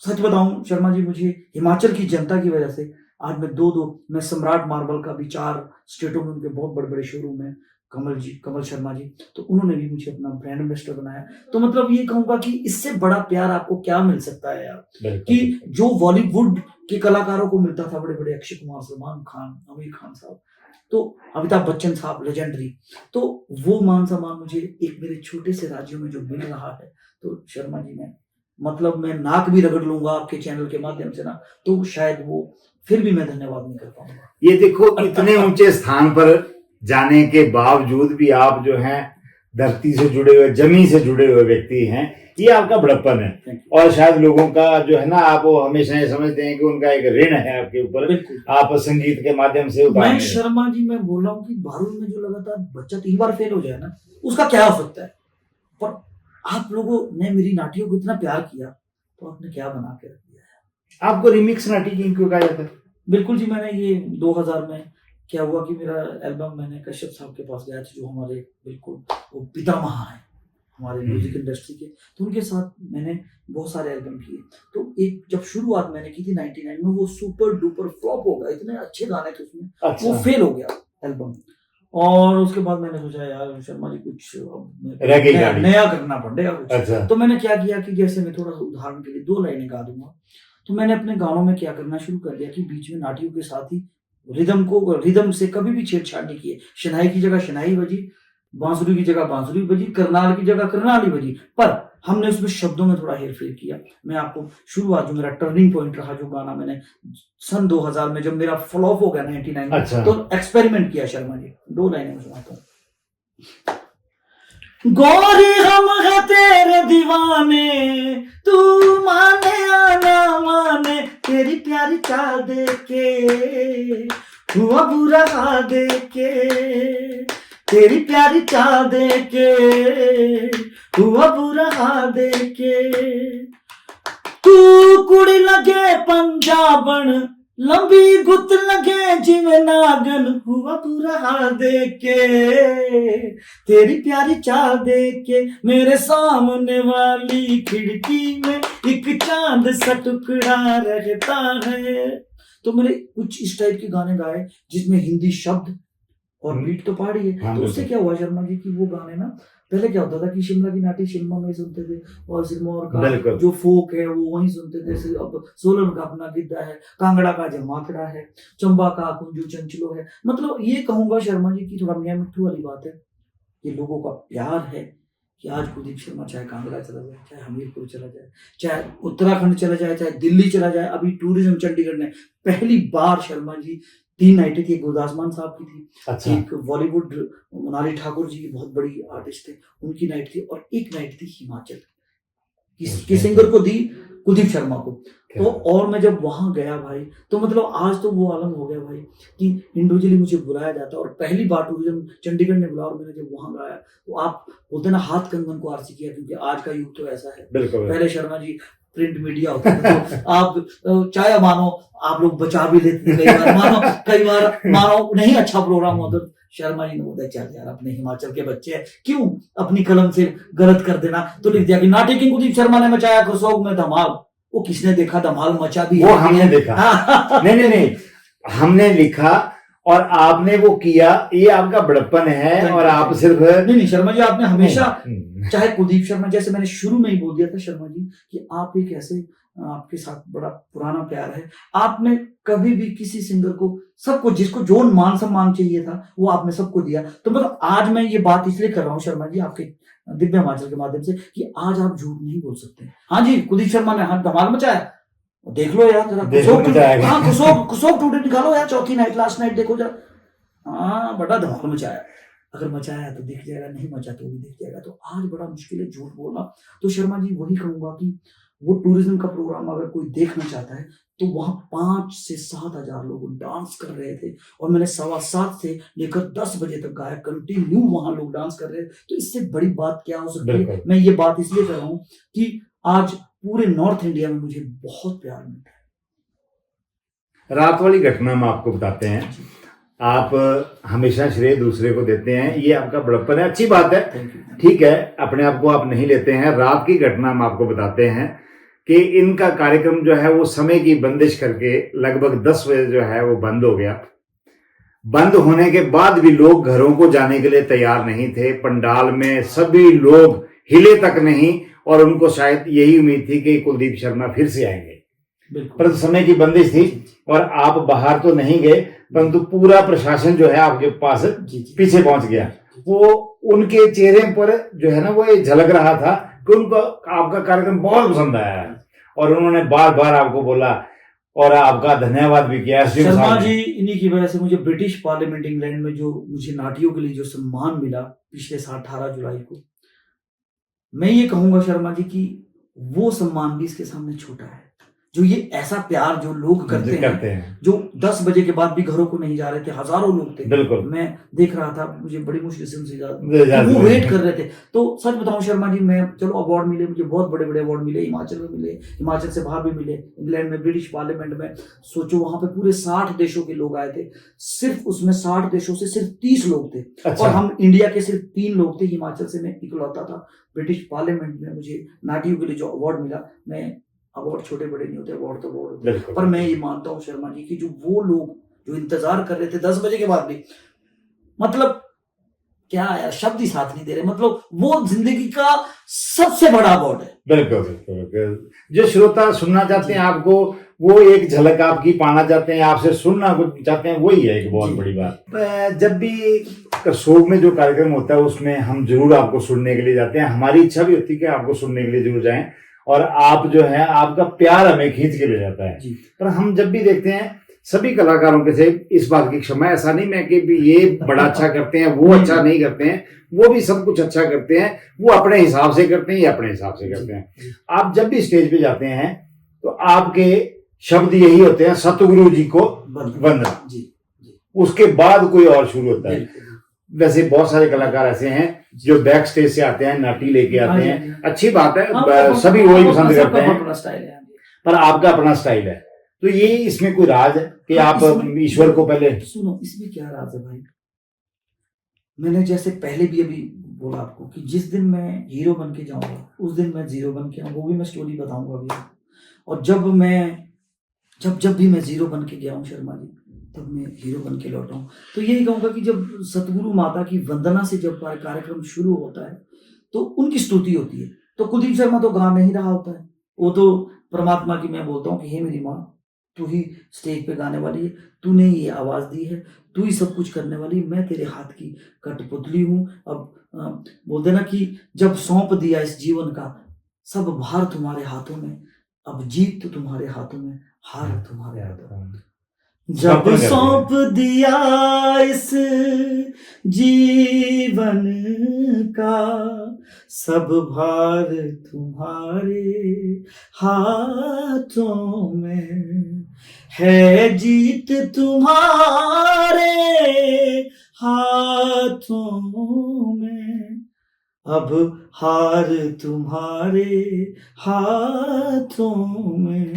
सच बताऊं शर्मा जी, मुझे हिमाचल की जनता की वजह से आज मैं सम्राट मार्बल का भी 4 स्टेटों में उनके बहुत बड़े बड़े शोरूम है, कमल शर्मा जी, तो उन्होंने भी मुझे अपना ब्रांड एम्बेसडर बनाया। तो मतलब ये कहूंगा कि इससे बड़ा प्यार आपको क्या मिल सकता है यार, कि जो बॉलीवुड के कलाकारों को मिलता था, बड़े बड़े अक्षय कुमार, सलमान खान, आमिर खान साहब, तो अमिताभ बच्चन साहब लेजेंडरी, तो वो मान सम्मान मुझे एक मेरे छोटे से राज्यों में जो मिल रहा है। तो शर्मा जी मैं नाक भी रगड़ लूंगा आपके चैनल के माध्यम से ना, तो शायद वो फिर भी मैं धन्यवाद नहीं कर पाऊंगा। ये देखो, इतने ऊंचे स्थान पर जाने के बावजूद भी आप जो हैं धरती से जुड़े हुए, जमीन से जुड़े हुए व्यक्ति हैं, ये आपका बड़प्पन है। और शायद लोगों का जो है ना, आप वो हमेशा ये समझते हैं कि उनका एक ऋण है आपके ऊपर, आप संगीत के माध्यम से मैं शर्मा जी मैं बोल रहा हूँ कि 12वीं में जो लगातार बच्चा 3 बार फेल हो जाए ना, उसका क्या हो सकता है, पर आप लोगों ने मेरी नाटियों को इतना प्यार किया तो आपने क्या बना के रख दिया है। आपको रिमिक्स नाटी किंग क्यों कहा जाता है? बिल्कुल जी, मैंने ये 2000 में क्या हुआ कि मेरा एल्बम मैंने कश्यप साहब के पास गया था, जो हमारे बिल्कुल वो पितामह है, हमारे म्यूजिक इंडस्ट्री के, तो उनके साथ मैंने बहुत सारे एल्बम किए। तो एक जब शुरुआत मैंने की थी 99 में, वो सुपर डुपर फ्लॉप हो गया, इतने अच्छे गाने थे उसमें, अच्छा। वो फेल हो गया एल्बम। और उसके बाद मैंने सोचा यार शर्मा जी कुछ रह गई गाड़ी। नया करना पड़ेगा कुछ। अच्छा। तो मैंने क्या किया कि जैसे मैं थोड़ा उदाहरण के लिए 2 लाइनें गा दूंगा, तो मैंने अपने गानों में क्या करना शुरू कर दिया कि बीच में नाटियों के साथ ही रिदम से कभी भी छेड़छाड़ नहीं किए। शनाई की जगह शनाई बजी, बांसुरी की जगह बांसुरी बजी, करनाल की जगह करनाली बजी, पर हमने उसमें शब्दों में थोड़ा हेरफेर किया। मैं आपको शुरुआत जो मेरा टर्निंग पॉइंट रहा, जो गाना मैंने सन 2000 में जब मेरा फ्लॉप हो गया 99 में, अच्छा। तो एक्सपेरिमेंट किया शर्मा जी। 2 लाइनें सुनाता हूँ। गोरी हम है तेरे दीवाने, तू माने या ना माने, तेरी प्यारी चाल देख के हुआ बुरा हाल देख के, तेरी प्यारी चाल देख के हुआ बुरा हाल देख के, तू कुड़ी लगे पंजाबन, लंबी गुत लगे जिਵੇਂ नागन, हुआ बुरा हाल देख के, तेरी प्यारी चाल देख के, मेरे सामने वाली खिड़की में एक चांद सा टुकड़ा रहता है। तो मैंने कुछ इस टाइप के गाने गाए जिसमें हिंदी शब्द और बीट तो पहाड़ी है। हाँ, तो उससे क्या हुआ शर्मा जी कि वो गाने ना, पहले क्या होता था कि शिमला की नाटी शिमला में सुनते थे, और सिरमौर का जो फोक है वो वहीं सुनते थे। अब सोलन का अपना गिद्दा है, कांगड़ा का जमाखड़ा है, चंबा का कुंजू चंचलो है। मतलब ये कहूंगा शर्मा जी की थोड़ा मियाँ मिट्ठू वाली बात है, ये लोगों का प्यार है कि आज कुलदीप शर्मा चाहे कांगड़ा चला जाए, चाहे हमीरपुर चला जाए, चाहे उत्तराखंड चला जाए, चाहे दिल्ली चला जाए। अभी टूरिज्म चंडीगढ़ ने पहली बार शर्मा जी 3 नाइटें थी, गुरदास मान साहब की थी, अच्छा। एक बॉलीवुड मोनाली ठाकुर जी की बहुत बड़ी आर्टिस्ट थे, उनकी नाइट थी, और एक नाइट थी हिमाचल की सिंगर को दी कुलदीप शर्मा को। तो और मैं जब वहां गया भाई, तो मतलब आज तो वो आलम हो गया भाई कि इंडिविजुअली मुझे बुलाया जाता, और पहली बार टूरिज्म चंडीगढ़ ने बुलाया, और मैंने जब वहां गाया तो आप बोलते ना हाथ कंगन को आरसी किया, क्योंकि आज का युग तो ऐसा है। पहले शर्मा जी प्रिंट मीडिया होता था, तो आप चाहे मानो आप लोग बचा भी लेते थे, कई बार मानो नहीं अच्छा प्रोग्राम होता, शर्मा जी ने बोला चल यार अपने हिमाचल के बच्चे हैं, क्यों अपनी कलम से गलत कर देना। तो लिख दिया कि नाटी किंग कुलदीप शर्मा ने मचाया करसोग में धमाल। वो किसने देखा धमाल मचा भी, वो हमने देखा। नहीं, हमने लिखा और आपने वो किया, ये आपका बड़प्पन है। और आप सिर्फ नहीं शर्मा जी, आपने हमेशा चाहे कुलदीप शर्मा, जैसे मैंने शुरू में ही बोल दिया था शर्मा जी कि आप एक ऐसे, आपके साथ बड़ा पुराना प्यार है, आपने कभी भी किसी सिंगर को, सबको जिसको जो मान सम्मान चाहिए था वो आपने सबको दिया। तो मतलब आज मैं ये बात इसलिए कर रहा हूँ शर्मा जी आपके दिव्य हिमाचल के माध्यम से कि आज आप झूठ नहीं बोल सकते। हाँ जी, कुलदीप शर्मा ने हाथ धमाल मचाया, देख लो यार जरा, कुसोक टूटे निकालो यार, चौथी नाइट लास्ट नाइट देखो जरा, हाँ बड़ा धमाल मचाया। अगर मचाया तो दिख जाएगा, नहीं मचा तो भी दिख जाएगा। तो आज बड़ा मुश्किल है झूठ बोलना। तो शर्मा जी वही कहूंगा कि वो टूरिज्म का प्रोग्राम अगर कोई देखना चाहता है तो वहां 5 से 7 हजार लोग डांस कर रहे थे, और मैंने 7:15 से लेकर 10 बजे तक गाया, कंटिन्यू वहां लोग डांस कर रहे थे। तो इससे बड़ी बात क्या हो सकती है। मैं ये बात इसलिए कर रहा हूँ कि आज पूरे नॉर्थ इंडिया में मुझे बहुत प्यार मिलता है। रात वाली घटना में आपको बताते हैं, आप हमेशा श्रेय दूसरे को देते हैं, ये आपका बड़प्पन है, अच्छी बात है, ठीक है, अपने आप को आप नहीं लेते हैं। रात की घटना हम आपको बताते हैं कि इनका कार्यक्रम जो है वो समय की बंदिश करके लगभग 10 बजे जो है वो बंद हो गया। बंद होने के बाद भी लोग घरों को जाने के लिए तैयार नहीं थे। पंडाल में सभी लोग हिले तक नहीं, और उनको शायद यही उम्मीद थी कि कुलदीप शर्मा फिर से आएंगे, परंतु समय की बंदिश थी और आप बाहर तो नहीं गए, परंतु पूरा प्रशासन जो है आपके पास पीछे पहुंच गया। वो उनके चेहरे पर जो है ना वो ये झलक रहा था कि उनको आपका कार्यक्रम बहुत पसंद आया है, और उन्होंने बार बार आपको बोला और आपका धन्यवाद भी किया। शर्मा जी, इन्हीं की वजह से मुझे ब्रिटिश पार्लियामेंट इंग्लैंड में जो मुझे नाटियों के लिए जो सम्मान मिला पिछले 18 जुलाई को, मैं ये कहूंगा शर्मा जी कि वो सम्मान भी इसके सामने छोटा है। जो ये ऐसा प्यार जो लोग करते हैं, जो 10 बजे के बाद भी घरों को नहीं जा रहे थे, हजारों लोग थे। बिल्कुल। मैं देख रहा था, मुझे बड़ी मुश्किल से उनसे वो वेट कर रहे थे। तो सच बताऊं शर्मा जी, मैं चलो अवार्ड मिले मुझे, बहुत बड़े बड़े अवार्ड मिले, हिमाचल में मिले, हिमाचल से बाहर भी मिले, इंग्लैंड में, ब्रिटिश पार्लियामेंट में। सोचो वहां पे पूरे 60 देशों के लोग आए थे, सिर्फ उसमें 60 देशों से सिर्फ 30 लोग थे। अच्छा। और हम इंडिया के सिर्फ 3 लोग थे, हिमाचल से मैं इकलौता था। ब्रिटिश पार्लियामेंट में मुझे नाटियों के लिए जो अवार्ड मिला, मैं अवार्ड छोटे बड़े नहीं होते, अवार्ड तो अवार्ड होते हैं, पर मैं ये मानता हूँ शर्मा जी की जो वो लोग जो इंतजार कर रहे थे 10 बजे के बाद भी, मतलब क्या है, शब्द ही साथ नहीं दे रहे, मतलब वो जिंदगी का सबसे बड़ा अवार्ड है। बिल्कुल बिल्कुल। जो श्रोता सुनना चाहते हैं आपको, वो एक झलक आपकी पाना चाहते हैं, आपसे सुनना चाहते हैं, वही है एक बहुत बड़ी बात। जब भी करसोग में जो कार्यक्रम होता है उसमें हम जरूर आपको सुनने के लिए जाते हैं। हमारी इच्छा भी होती है कि आपको सुनने के लिए जरूर जाएं, और आप जो है, आपका प्यार हमें खींच के ले जाता है। पर हम जब भी देखते हैं सभी कलाकारों के से, इस बात की क्षमा, ऐसा नहीं मैं कि भी ये बड़ा अच्छा करते हैं, वो अच्छा नहीं करते हैं, वो भी सब कुछ अच्छा करते हैं, वो अपने हिसाब से करते हैं, ये अपने हिसाब से करते हैं। आप जब भी स्टेज पे जाते हैं तो आपके शब्द यही होते हैं, सतगुरु जी को वंदना, उसके बाद कोई और शुरू होता है। वैसे बहुत सारे कलाकार ऐसे हैं जो बैक स्टेज से आते हैं, नाटी लेके आते हैं, अच्छी बात है, सभी वही पसंद करते हैं, पर आपका अपना स्टाइल है। तो ये इसमें कोई राज है कि आप ईश्वर को पहले सुनो, इसमें क्या राज है भाई? मैंने जैसे पहले भी अभी बोला आपको कि जिस दिन मैं हीरो बन के जाऊंगा उस दिन मैं जीरो बन के आऊंगा, वो भी मैं स्टोरी बताऊंगा अभी। और जब भी मैं जीरो बन के गया हूँ शर्मा जी, तब मैं हीरो बन के लौटा हूँ। तो यही कहूंगा कि जब सतगुरु माता की वंदना से जब कार्यक्रम शुरू होता है तो उनकी स्तुति होती है। तो कुलदीप शर्मा तो गा नहीं रहा होता है, वो तो परमात्मा की, मैं बोलता हूँ कि हे मेरी माँ, तू ही स्टेज पे गाने वाली है, तूने ये आवाज दी है, तू ही सब कुछ करने वाली, मैं तेरे हाथ की कठपुतली हूँ। अब बोलते ना कि जब सौंप दिया इस जीवन का सब भार तुम्हारे हाथों में, अब जीत तो तुम्हारे हाथों में, हार तुम्हारे हाथों में। जब सौंप दिया इस जीवन का सब भार तुम्हारे हाथों में, है जीत तुम्हारे हाथों में, अब हार तुम्हारे हाथों में।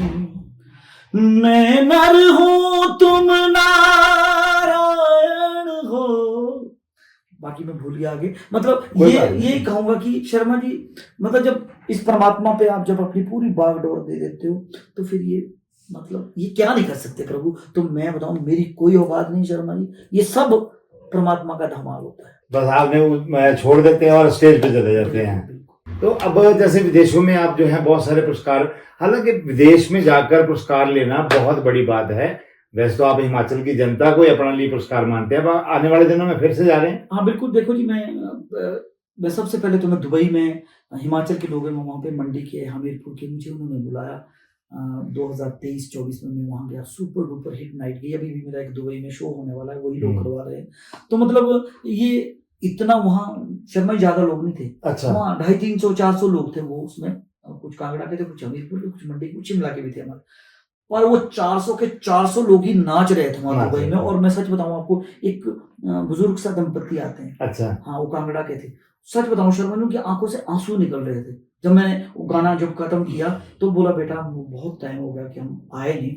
मैं नर हूं तुम नारायण हो। बाकी मैं भूल गया आगे। मतलब ये कहूंगा कि शर्मा जी, मतलब जब इस परमात्मा पे आप जब अपनी पूरी बागडोर दे देते हो तो फिर ये मतलब ये क्या नहीं कर सकते प्रभु। तो मैं बताऊं, मेरी कोई औकात नहीं शर्मा जी, ये सब परमात्मा का धमाल होता है। बस आपने छोड़ देते हैं और स्टेज पे चले जाते हैं। तो अब जैसे विदेशों में आप जो है बहुत सारे पुरस्कार, हालांकि विदेश में जाकर पुरस्कार लेना बहुत बड़ी बात है। वैसे तो आप हिमाचल की जनता को अपने लिए पुरस्कार मानते हैं, अब आने वाले दिनों में फिर से जा रहे हैं? हाँ बिल्कुल। देखो जी, मैं सबसे पहले तो मैं दुबई में, हिमाचल के लोग हैं वहाँ पे, मंडी के, हमीरपुर के, मुझे उन्होंने बुलाया 2023-24 में मैं वहाँ गया। सुपर डुपर हिट नाइट गई। अभी भी मेरा एक दुबई में शो होने वाला है, वही लोग करवा रहे हैं। तो मतलब ये इतना वहाँ शर्मा ज्यादा लोग नहीं थे। अच्छा। वहाँ 250-300-400 लोग थे वो, उसमें कुछ कांगड़ा के थे, कुछ हमीरपुर के, कुछ मंडी के, कुछ शिमला के भी थे हमारे। पर वो 400 के 400 लोग ही नाच रहे थे वहाँ दुबई में। और मैं सच बताऊं आपको, एक बुजुर्ग सा दंपत्ति आते हैं। अच्छा। हाँ, वो कांगड़ा के थे। सच बताऊं शर्मा की आंखों से आंसू निकल रहे थे जब मैंने वो गाना जब खत्म किया। तो बोला, बेटा बहुत टाइम हो गया कि हम आए नहीं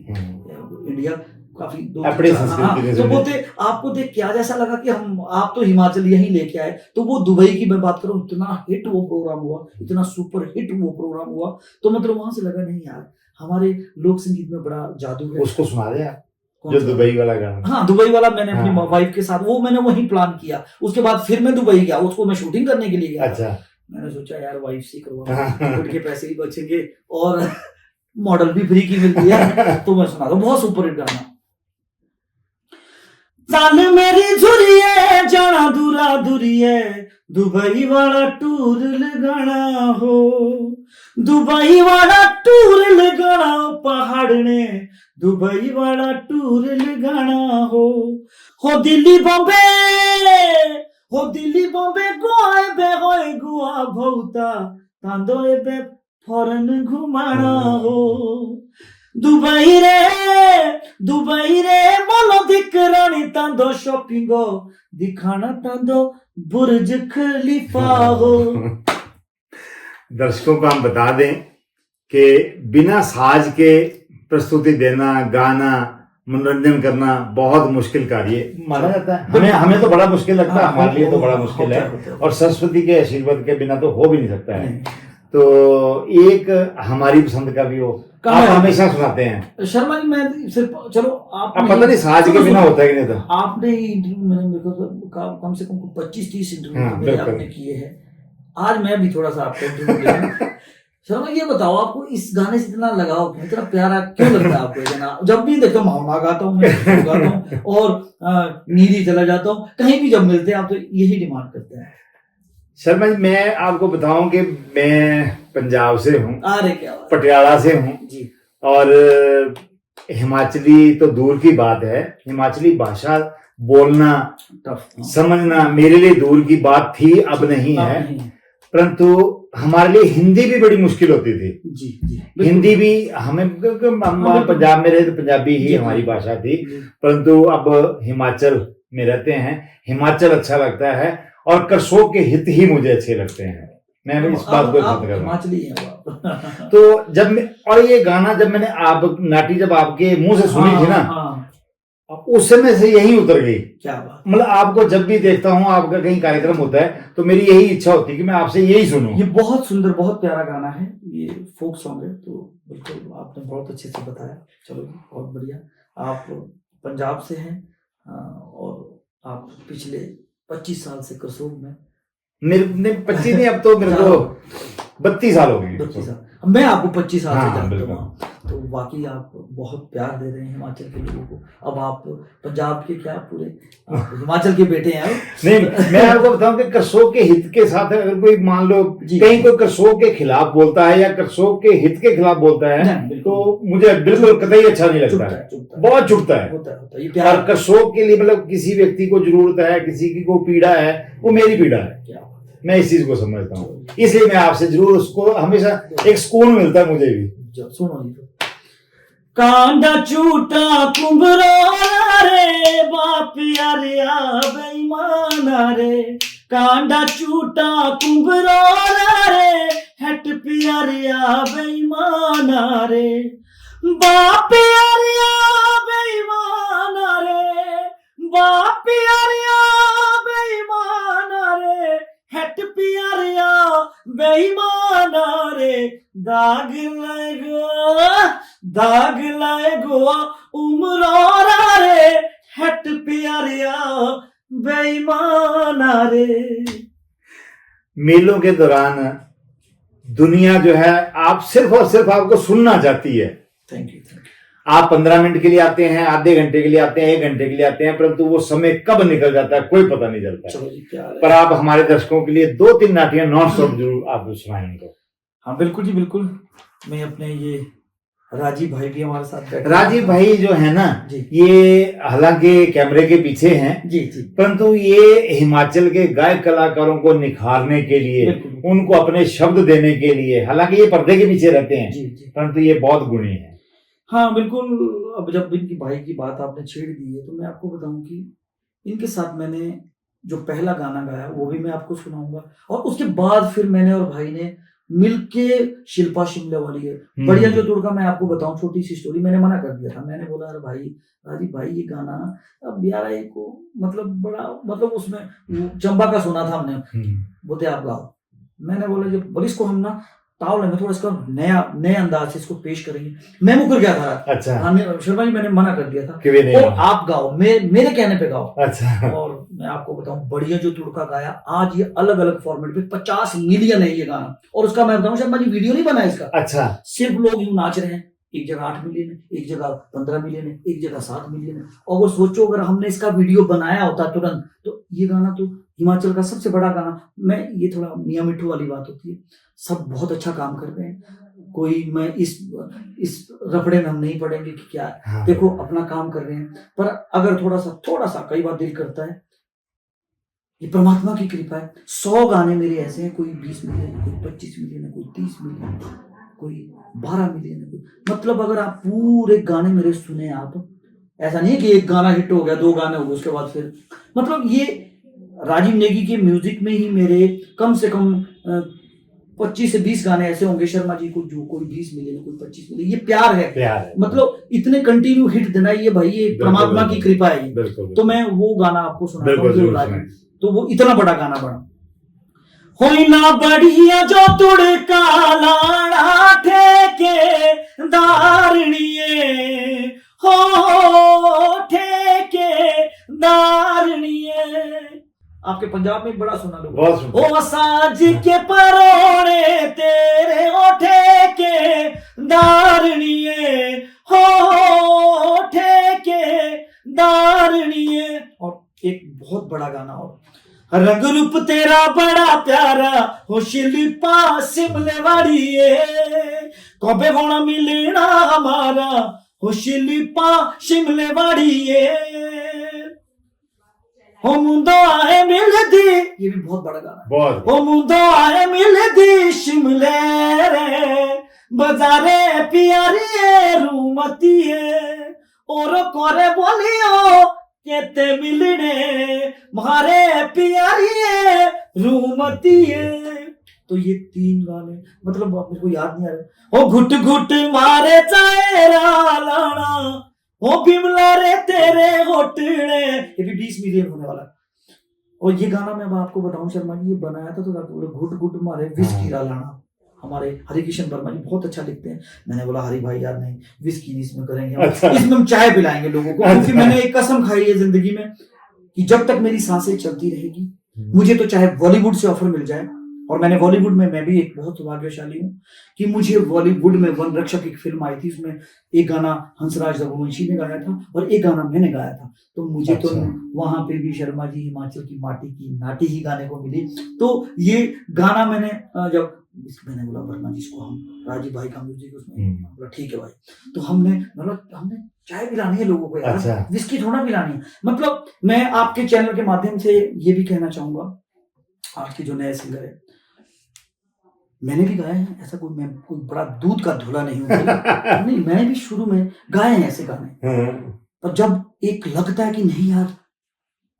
इंडिया, काफी तो बोलते आपको देख क्या जैसा लगा कि आप तो हिमाचल यहीं लेके आए। तो वो दुबई की मैं बात करूं, इतना हिट वो प्रोग्राम हुआ, इतना सुपर हिट वो प्रोग्राम हुआ। तो मतलब वहां से लगा नहीं यार, हमारे लोक संगीत में बड़ा जादू है। उसको सुना दे आप, जो दुबई वाला गाना। हाँ, दुबई वाला मैंने अपनी वाइफ के साथ, वो मैंने वही प्लान किया। उसके बाद फिर मैं दुबई गया, उसको मैं शूटिंग करने के लिए गया। अच्छा। मैंने सोचा यार वाइफ से करवा, उनके पैसे भी बचेंगे और मॉडल भी फ्री की मिलती है। तो मैं सुना दूं, बहुत सुपर हिट गाना। चल मेरी झुरिए जाना दूरा दूरिए, दुबई वाला टूर लगाना हो, दुबई वाला टूर लगाना पहाड़ ने, दुबई वाला टूर लगाना हो दिल्ली बॉम्बे, हो दिल्ली बॉम्बे गोए बे होए गोवा भौता तांदोए बे फॉरेन घुमाना हो, दुबई रे बोलो दिकरानी तांदो शॉपिंगो दिखाना तांदो बुर्ज खलीफा हो। दर्शकों को हम बता दें कि बिना साज के प्रस्तुति देना, गाना, मनोरंजन करना बहुत मुश्किल कार्य माना जाता है। हमें तो बड़ा मुश्किल लगता है, हमारे लिए तो बड़ा मुश्किल है, और सरस्वती के आशीर्वाद के बिना तो हो भी नहीं सकता है। तो एक हमारी पसंद का भी हो, आप हमेशा सुनाते हैं। शर्मा जी, मैं सिर्फ चलो आप पता नहीं साज के बिना होता है कि नहीं। तो आपने इंटरव्यू मैंने मेरे को कम से कम 25-30 इंटरव्यू आपने किए हैं, आज मैं भी थोड़ा सा आपका इंटरव्यू ले लूं। शर्मा ये बताओ, आपको इस गाने से इतना लगाव क्यों, इतना प्यारा क्यों लगता है आपको ये गाना? जब भी देखो मावना गाता हूँ, मैं गाता हूँ और नींद चला जाता हूँ, कहीं भी जब मिलते हैं आप तो यही डिमांड करते हैं। शर्मा जी, मैं आपको बताऊं कि मैं पंजाब से हूँ, अरे क्या बात, पटियाला से हूँ जी, और हिमाचली तो दूर की बात है, हिमाचली भाषा बोलना समझना मेरे लिए दूर की बात थी, अब नहीं है। परंतु हमारे लिए हिंदी भी बड़ी मुश्किल होती थी। जी, हिंदी भी हमें, पंजाब में रहे तो पंजाबी ही हमारी भाषा थी, परंतु अब हिमाचल में रहते हैं, हिमाचल अच्छा लगता है और करसोग के हित ही मुझे अच्छे लगते हैं। मैं इस बात को खत्म कर रहा हूँ। तो जब और ये गाना जब मैंने आप नाटी जब आपके मुंह से सुनी थी ना, उस समय से यही उतर गई। क्या बात, मतलब आपको जब भी देखता हूँ, आपका कहीं कार्यक्रम होता है तो मेरी यही इच्छा होती है कि मैं आपसे यही सुनूं। ये बहुत सुंदर, बहुत प्यारा गाना है, ये फोक सॉन्ग है, तो बिल्कुल आपने बहुत अच्छे से बताया। चलो बहुत बढ़िया। आप पंजाब से हैं और आप पिछले 25 साल से करसोग में, मेरे 25 नहीं, अब तो मेरे को 32 साल हो गए। 32 साल, मैं आपको 25 साल से जानता हूँ, तो वाकई आप बहुत प्यार दे रहे हैं हिमाचल के लोगों को। अब आप पंजाब के क्या पूरे हिमाचल के बेटे हैं। नहीं, मैं आपको बताऊं कि करसोग के हित के साथ अगर कोई मान लो कहीं कोई करसोग के खिलाफ बोलता है या करसोग के हित के खिलाफ बोलता है तो मुझे बिल्कुल कतई अच्छा नहीं लगता है, बहुत चुभता है। और करसोग के लिए मतलब किसी व्यक्ति को जरूरत है, किसी की को पीड़ा है, वो मेरी पीड़ा है, मैं इस चीज को समझता हूँ, इसलिए मैं आपसे जरूर उसको हमेशा एक सुकून मिलता है मुझे भी। सुनो जी, कांडा चूटा कुंभरा रे बाप यारिया बेईमाना रे, कांडा चूटा कुंभरा रे हट प्यारिया बेईमाना रे, बाप यारिया बेईमाना रे, बाप यारिया बेईमाना रे, हट प्यारिया बेईमाना रे, दाग लगो उमरा रे, हट प्यारिया बेईमाना रे। मेलों के दौरान दुनिया जो है आप सिर्फ और सिर्फ आपको सुनना चाहती है। Thank you. आप 15 मिनट के लिए आते हैं, आधे घंटे के लिए आते हैं, 1 घंटे के लिए आते हैं, परंतु वो समय कब निकल जाता है कोई पता नहीं चलता। पर आप हमारे दर्शकों के लिए 2-3 नाटियां नॉन स्टॉप जरूर आप सुनाएं उनको। हाँ बिल्कुल जी, बिल्कुल। मैं अपने ये राजीव भाई भी हमारे साथ बैठे, राजीव भाई जो है ना, ये हालांकि कैमरे के पीछे हैं जी, परंतु ये हिमाचल के गायक कलाकारों को निखारने के लिए, उनको अपने शब्द देने के लिए, हालांकि ये पर्दे के पीछे रहते हैं परंतु ये बहुत गुणी है। हाँ बिल्कुल। अब जब इनकी भाई की बात आपने छेड़ दी है तो मैं आपको बताऊं कि इनके साथ मैंने जो पहला गाना गाया वो भी मैं आपको सुनाऊंगा, और उसके बाद फिर मैंने और भाई ने मिलके शिल्पा शिमला वाली है बढ़िया जो तुड़का, मैं आपको बताऊं छोटी सी स्टोरी, मैंने मना कर दिया था। मैंने बोला अरे भाई राजीव भाई ये गाना अब यार को मतलब बड़ा मतलब उसमें चंबा का सुना था हमने, बोलते आप गाओ। मैंने बोला जब बोल इसको हम ना ताव लेंगे, थोड़ा इसका नए अंदाज से इसको पेश करेंगे। मैं मुकर गया था। अच्छा। शर्मा जी मैंने मना कर दिया था तो आप गाओ, मेरे कहने पे गाओ। अच्छा। और मैं आपको बताऊं बढ़िया जो तुड़का गाया, आज ये अलग अलग फॉर्मेट पे 50 मिलियन है ये गाना, और उसका मैं बताऊं शर्मा जी वीडियो नहीं बना इसका। अच्छा। सिर्फ लोग यूं नाच रहे हैं, एक जगह 8 मिलियन है, एक जगह 15 मिलियन है, एक जगह 7 मिलियन है। और वो सोचो अगर हमने इसका वीडियो बनाया होता तुरंत तो ये गाना तो हिमाचल का सबसे बड़ा गाना। मैं ये थोड़ा मियां मिट्ठू वाली बात होती है, सब बहुत अच्छा काम कर रहे हैं, कोई मैं इस रफड़े में हम नहीं पड़ेंगे कि क्या है। हाँ। देखो अपना काम कर रहे हैं, पर अगर थोड़ा सा कई बार दिल करता है, ये परमात्मा की कृपा है। 100 गाने मेरे ऐसे हैं, कोई 20 मिलियन, कोई 25 मिलियन है, कोई 30 मिलियन, कोई 12 मिलियन है, मतलब अगर आप पूरे गाने मेरे सुने आप, ऐसा नहीं है कि एक गाना हिट हो गया, 2 गाने हो गए उसके बाद फिर, मतलब ये राजीव नेगी के म्यूजिक में ही मेरे कम से कम 25 से 20 गाने ऐसे होंगे शर्मा जी को जो कोई 20 मिलियन, कोई 25 मिलियन। ये प्यार है, मतलब इतने कंटिन्यू हिट देना, ये भाई ये परमात्मा की कृपा है। तो मैं वो गाना आपको सुनाता हूँ, तो वो इतना बड़ा गाना बना। होई ना बढ़िया जो तुड़का लाड़ा ठेके दारनिए, हो ठेके दारनिए। आपके पंजाब में बड़ा सुना लोग, ओ साज के परोड़े तेरे ओठे के दारनिए, हो ठेके दारनिए। और एक बहुत बड़ा गाना, और रंग रूप तेरा बड़ा प्यारा हो शिल्पा शिमले वाड़िए, कबे होना मिलना हमारा हो शिल्पा शिमले वाड़िए, हो मुंदो आए मिल दी, ये भी बहुत बड़ा गाना है। हो मुंदो आए मिल दी शिमले रे, बाजारे प्यारी रूमतिए, और कोरे बोलियो केते मिलने मारे प्यारी रूमतिए। तो ये 3 गाने, मतलब मेरे को याद नहीं आ रहा। ओ घुट घुट मारे चायरा लाना, ओ बिमला रे तेरे होटड़े, ये भी 20 मिलियन होने वाला। और ये गाना मैं अब आपको बताऊं शर्मा जी, ये बनाया था तो घुट घुट मारे विस्की लाना, हमारे हरिकिशन वर्मा जी बहुत अच्छा लिखते हैं। मैंने बोला हरि भाई यार नहीं, विस्की नहीं इसमें करेंगे, अच्छा। इसमें हम चाय पिलाएंगे लोगों को, क्योंकि मैंने एक कसम खाई है जिंदगी में कि जब तक मेरी सांसें चलती रहेगी, मुझे तो चाहे बॉलीवुड से ऑफर मिल जाए, और मैंने बॉलीवुड में, मैं भी एक बहुत भाग्यशाली हूँ कि मुझे बॉलीवुड में वन रक्षक एक फिल्म आई थी, उसमें एक गाना हंसराज रघुवंशी ने गाया था और एक गाना मैंने गाया था। तो मुझे तो वहां पे भी शर्मा जी हिमाचल की माटी की नाटी ही गाने को मिली। तो ये गाना मैंने जब मैंने बोला वर्मा जी इसको हम राजीव भाई का म्यूजिक, उसमें बोला ठीक है भाई। तो हमने चाय पिलानी है लोगों को यार, अच्छा। विस्की थोड़ा पिलानी है। मतलब मैं आपके चैनल के माध्यम से ये भी कहना चाहूंगा, आज के जो नए सिंगर है, मैंने भी गाए हैं, ऐसा मैं कोई बड़ा दूध का धुला नहीं हूँ नहीं, मैंने भी शुरू में गाए हैं ऐसे गाने, पर जब एक लगता है कि नहीं यार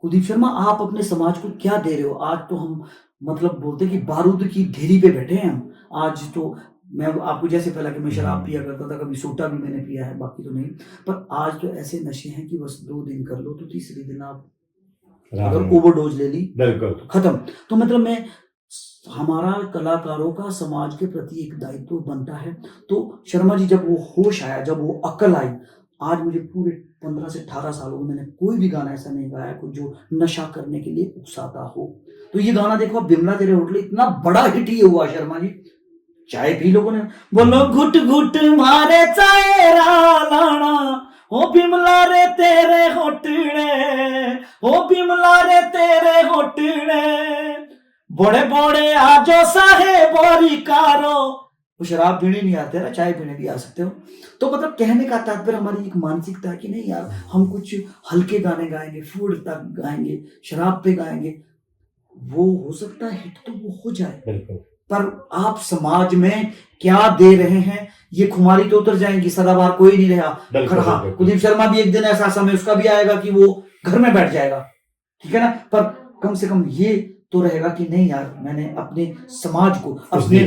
कुलदीप शर्मा आप अपने समाज को क्या दे रहे हो। आज तो हम मतलब बोलते कि बारूद की ढेरी पे बैठे हैं हम। आज तो मैं आपको जैसे पहला कि मैं शराब पिया करता था, कभी सोटा भी मैंने पिया है, बाकी तो नहीं, पर आज तो ऐसे नशे हैं कि बस 2 दिन कर लो तो तीसरे दिन आप अगर ओवरडोज ले ली बिल्कुल खत्म। तो मतलब मैं, हमारा कलाकारों का समाज के प्रति एक दायित्व बनता है। तो शर्मा जी जब वो होश आया, जब वो अकल आई, आज मुझे पूरे 15 से 18 सालों में मैंने कोई भी गाना ऐसा नहीं गाया जो नशा करने के लिए उकसाता हो। तो ये गाना देखो, बिमला तेरे होटले इतना बड़ा हिट ही हुआ शर्मा जी, चाय पी लोगों ने, बोलो घुट घुट मारे चाय लाना, ओ बिमला रे तेरे होटले, ओ बिमला रे तेरे होटले, बड़े बड़े आजो साहे बोरी कारो। वो शराब पीने नहीं आते ना, चाय पीने भी आ सकते हो। तो मतलब कहने का तात्पर्य हमारी एक मानसिकता है कि नहीं यार हम कुछ हल्के गाने गाएंगे, फूड तक गाएंगे, शराब पे गाएंगे, वो हो सकता है हिट तो वो हो जाए, पर आप समाज में क्या दे रहे हैं ये खुमारी तो उतर जाएंगी, सदाबहार कोई नहीं रहा। हाँ, कुलदीप शर्मा भी एक दिन ऐसा समय उसका भी आएगा कि वो घर में बैठ जाएगा, ठीक है ना, पर कम से कम ये तो रहेगा कि नहीं यार मैंने अपने समाज को, अपने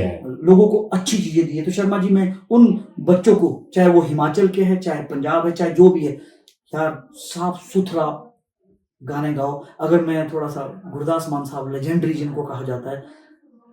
लोगों को अच्छी चीजें दी है। तो शर्मा जी मैं उन बच्चों को, चाहे वो हिमाचल के हैं, चाहे पंजाब है, चाहे जो भी है, यार साफ सुथरा गाने गाओ। अगर मैं थोड़ा सा गुरदास मान साहब लेजेंडरी जिनको कहा जाता है,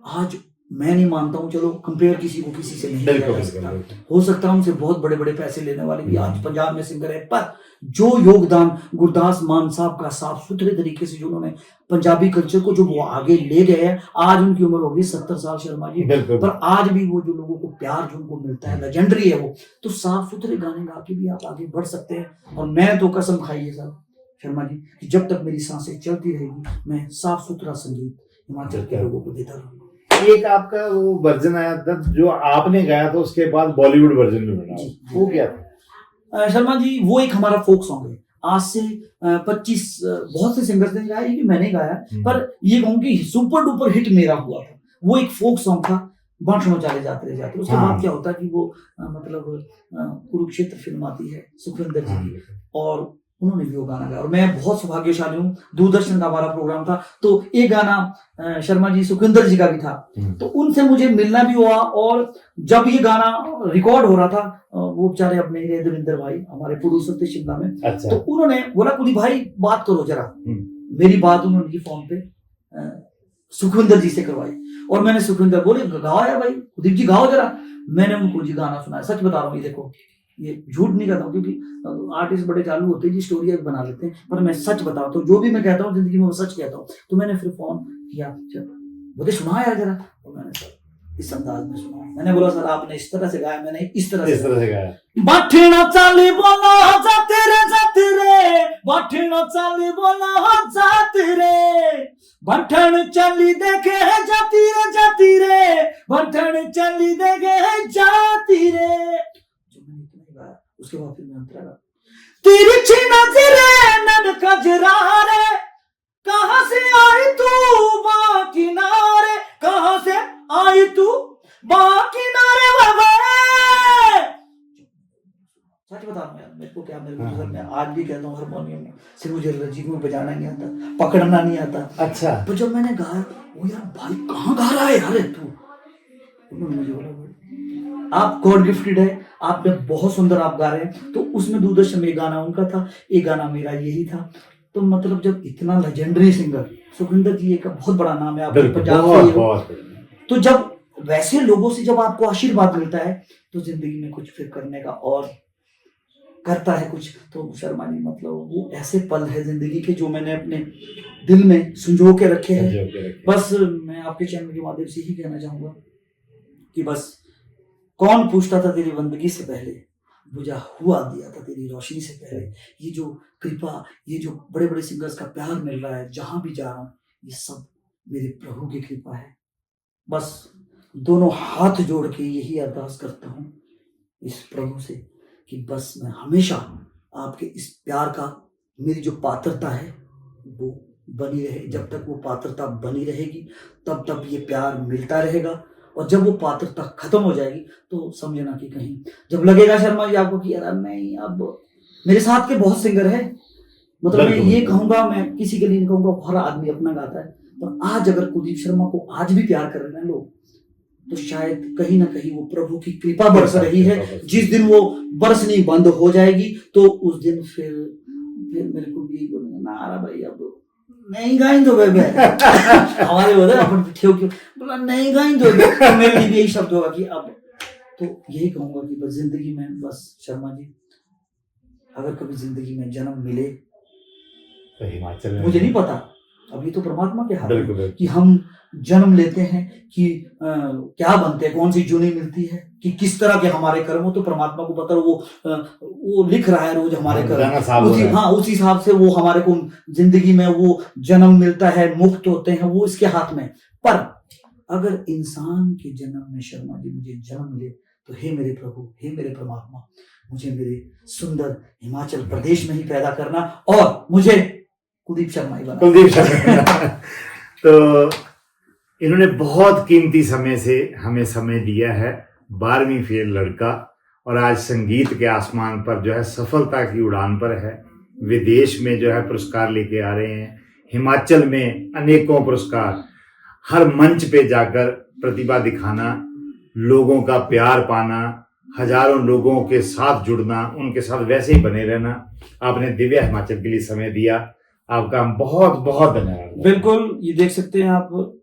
आज मैं नहीं मानता हूँ, चलो कंपेयर किसी को किसी से नहीं किया जा सकता, हो सकता है उनसे बहुत बड़े बड़े पैसे लेने वाले भी आज पंजाब में सिंगर है, पर जो योगदान गुरदास मान साहब का साफ सुथरे तरीके से जो उन्होंने पंजाबी कल्चर को जो वो आगे ले गए हैं, आज उनकी उम्र होगी 70 साल शर्मा जी, पर आज भी वो जो लोगों को प्यार जो उनको मिलता है, लेजेंडरी है वो। तो साफ सुथरे गाने गा के भी आप आगे बढ़ सकते हैं। और मैं तो कसम खाई है साहब शर्मा जी कि जब तक मेरी सांसें चलती रहेगी मैं साफ सुथरा संगीत हिमाचल के लोगों को देता रहूंगा। एक आपका वो वर्जन आया था जो आपने गाया था, उसके बाद बॉलीवुड वर्जन में बना, वो क्या था? शर्मा जी वो एक हमारा फोक सॉन्ग है, आज से 25 बहुत से सिंगर्स ने गाया, ये मैंने गाया, पर ये कहूँ कि सुपर डुपर हिट मेरा हुआ था। वो एक फोक सॉन्ग था, बांटना चले जाते रहे उसके हाँ। बाद क्या होता है कि वो मतलब कुरुक्षेत्र फिल्म आती है सुखविंदर जी की, और उन्होंने भी वो गाना गाया। और मैं बहुत सौभाग्यशाली हूँ, दूरदर्शन का हमारा प्रोग्राम था तो एक गाना शर्मा जी सुखविंदर जी का भी था, तो उनसे मुझे मिलना भी हुआ। और जब ये गाना रिकॉर्ड हो रहा था, वो बेचारे अपने देवेंद्र भाई हमारे प्रोड्यूसर थे शिमला में, अच्छा। तो उन्होंने बोला कुलदीप भाई बात करो जरा। मेरी बात उन्होंने की फोन पे सुखविंदर जी से करवाई, और मैंने सुखविंदर बोले गाओ यार भाई, कुलदीप जी गाओ जरा। मैंने उनको जी गाना सुनाया, सच बता रहा हूँ, ये देखो, ये झूठ नहीं कहता हूँ, क्योंकि आर्टिस्ट बड़े चालू होते हैं जी, स्टोरी बना लेते हैं, पर मैं सच बताता हूँ, जो भी मैं कहता हूँ जिंदगी में वो सच कहता हूँ। तो मैंने फिर फोन किया, बोले सुना यार जरा, तो मैंने सर इस अंदाज में सुना। मैंने बोला सर आपने इस तरह से गाया, मैंने इस तरह से गाया। बाठिनो चाली बोला जाते रे, बाठिनो चाली बोला जाते रे, बंठन चली देखे जाती रे, बंठन चली देखे जाती रे। जो मैंने इतना गाया, उसके बाद फिर मैं अंतरा गाया, तिरछी नजरे नन कजरा रे, कहां से आई तू बाकिनारे, कहां से आई तू बाकिनारे बाबा। सच बता रहा हूँ यार, मेरे को क्या, मेरे को मैं आज भी कहता हूँ हारमोनियम में से मुझे रजीक में बजाना नहीं आता, पकड़ना नहीं आता। अच्छा। तो जब मैंने गाया, वो यार भाई कहाँ गा रहा है यार तू, उन्होंने मुझे बोला आप गॉड गिफ्टेड है, आपने बहुत सुंदर आप गा रहे हैं। तो उसमें दूरदर्शन में गाना उनका था, एक गाना मेरा यही था। तो मतलब जब इतना लेजेंडरी सिंगर सुखविंदर जी का बहुत बड़ा नाम है, आपके पंजाब से, तो जब वैसे लोगों से जब आपको आशीर्वाद मिलता है तो जिंदगी में कुछ फिर करने का और करता है कुछ। तो शर्मा जी मतलब वो ऐसे पल है जिंदगी के जो मैंने अपने दिल में संजो के रखे हैं। बस मैं आपके चैनल के माध्यम से ही कहना चाहूंगा कि बस कौन पूछता था तेरी बंदगी से पहले, बुझा हुआ दिया था तेरी रोशनी से पहले। ये जो कृपा, ये जो बड़े बड़े सिंगर्स का प्यार मिल रहा है जहां भी जा रहा हूँ, ये सब मेरे प्रभु की कृपा है। बस दोनों हाथ जोड़ के यही अरदास करता हूँ इस प्रभु से कि बस मैं हमेशा आपके इस प्यार का, मेरी जो पात्रता है वो बनी रहे। जब तक वो पात्रता बनी रहेगी तब तक ये प्यार मिलता रहेगा, और जब वो पात्रता खत्म हो जाएगी तो समझना कि कहीं जब लगेगा शर्मा जी आपको कि यार नहीं, अब मेरे साथ के बहुत सिंगर है, मतलब मैं ये कहूंगा, मैं किसी के लिए नहीं कहूंगा, हर आदमी अपना गाता है, तो आज अगर कुलदीप शर्मा को आज भी प्यार कर रहे हैं लोग, तो शायद कहीं ना कहीं वो प्रभु की कृपा बरस रही है। जिस दिन वो बरसनी बंद हो जाएगी तो उस दिन फिर मेरे को भी बोलेंगे ना भाई अब नहीं गाएं तो बेबे हमारे बोले अपन क्यों बोला नहीं गाएं तो मेरे लिए यही शब्द होगा कि अब तो यही कहूंगा कि बस जिंदगी में, बस शर्मा जी अगर कभी जिंदगी में जन्म मिले तो हिमाचल में, मुझे नहीं पता, अभी तो परमात्मा के हाथ में कि हम जन्म लेते हैं कि क्या बनते हैं, कौन सी जूनी मिलती है, कि किस तरह के हमारे कर्म हो, तो परमात्मा को पता, वो लिख रहा है रोज हमारे कर्म, उस हिसाब से वो हमारे को जिंदगी में वो जन्म मिलता है, मुक्त होते हैं, वो इसके हाथ में। पर अगर इंसान के जन्म में शर्मा जी मुझे जन्म मिले तो हे मेरे प्रभु, हे मेरे परमात्मा, मुझे मेरे सुंदर हिमाचल प्रदेश में ही पैदा करना और मुझे कुलदीप शर्मा ही बना। कुलदीप शर्मा तो इन्होंने बहुत कीमती समय से हमें समय दिया है, 12वीं फेल लड़का, और आज संगीत के आसमान पर जो है सफलता की उड़ान पर है, विदेश में जो है पुरस्कार लेके आ रहे हैं, हिमाचल में अनेकों पुरस्कार, हर मंच पे जाकर प्रतिभा दिखाना, लोगों का प्यार पाना, हजारों लोगों के साथ जुड़ना, उनके साथ वैसे ही बने रहना। आपने दिव्य हिमाचल के लिए समय दिया, आपका हम बहुत बहुत धन्यवाद। बिल्कुल, ये देख सकते हैं आप,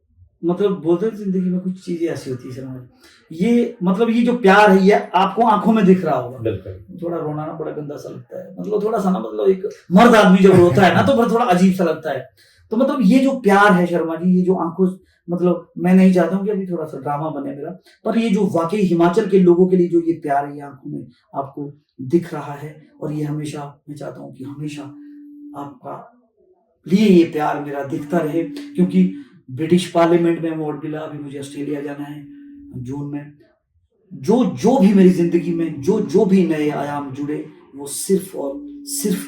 मतलब बोलते हैं जिंदगी में कुछ चीजें ऐसी होती है, ये मतलब ये जो प्यार है ये आपको आंखों में दिख रहा होगा। थोड़ा रोना ना बड़ा गंदा सा लगता है, मतलब थोड़ा सा ना, मतलब एक मर्द आदमी जब रोता है ना तो फिर थोड़ा अजीब सा लगता है। तो मतलब ये जो प्यार है शर्मा जी, ये जो आंखों, मतलब मैं नहीं चाहता हूँ कि अभी थोड़ा सा ड्रामा बने मेरा, पर ये जो वाकई हिमाचल के लोगों के लिए जो ये प्यार है ये आंखों में आपको दिख रहा है, और ये हमेशा मैं चाहता हूँ कि हमेशा आपका लिए ये प्यार मेरा दिखता रहे, क्योंकि ब्रिटिश पार्लियामेंट में अवार्ड मिला, अभी मुझे ऑस्ट्रेलिया जाना है जून में। जो भी मेरी जिंदगी में जो भी नए आयाम जुड़े, वो सिर्फ और सिर्फ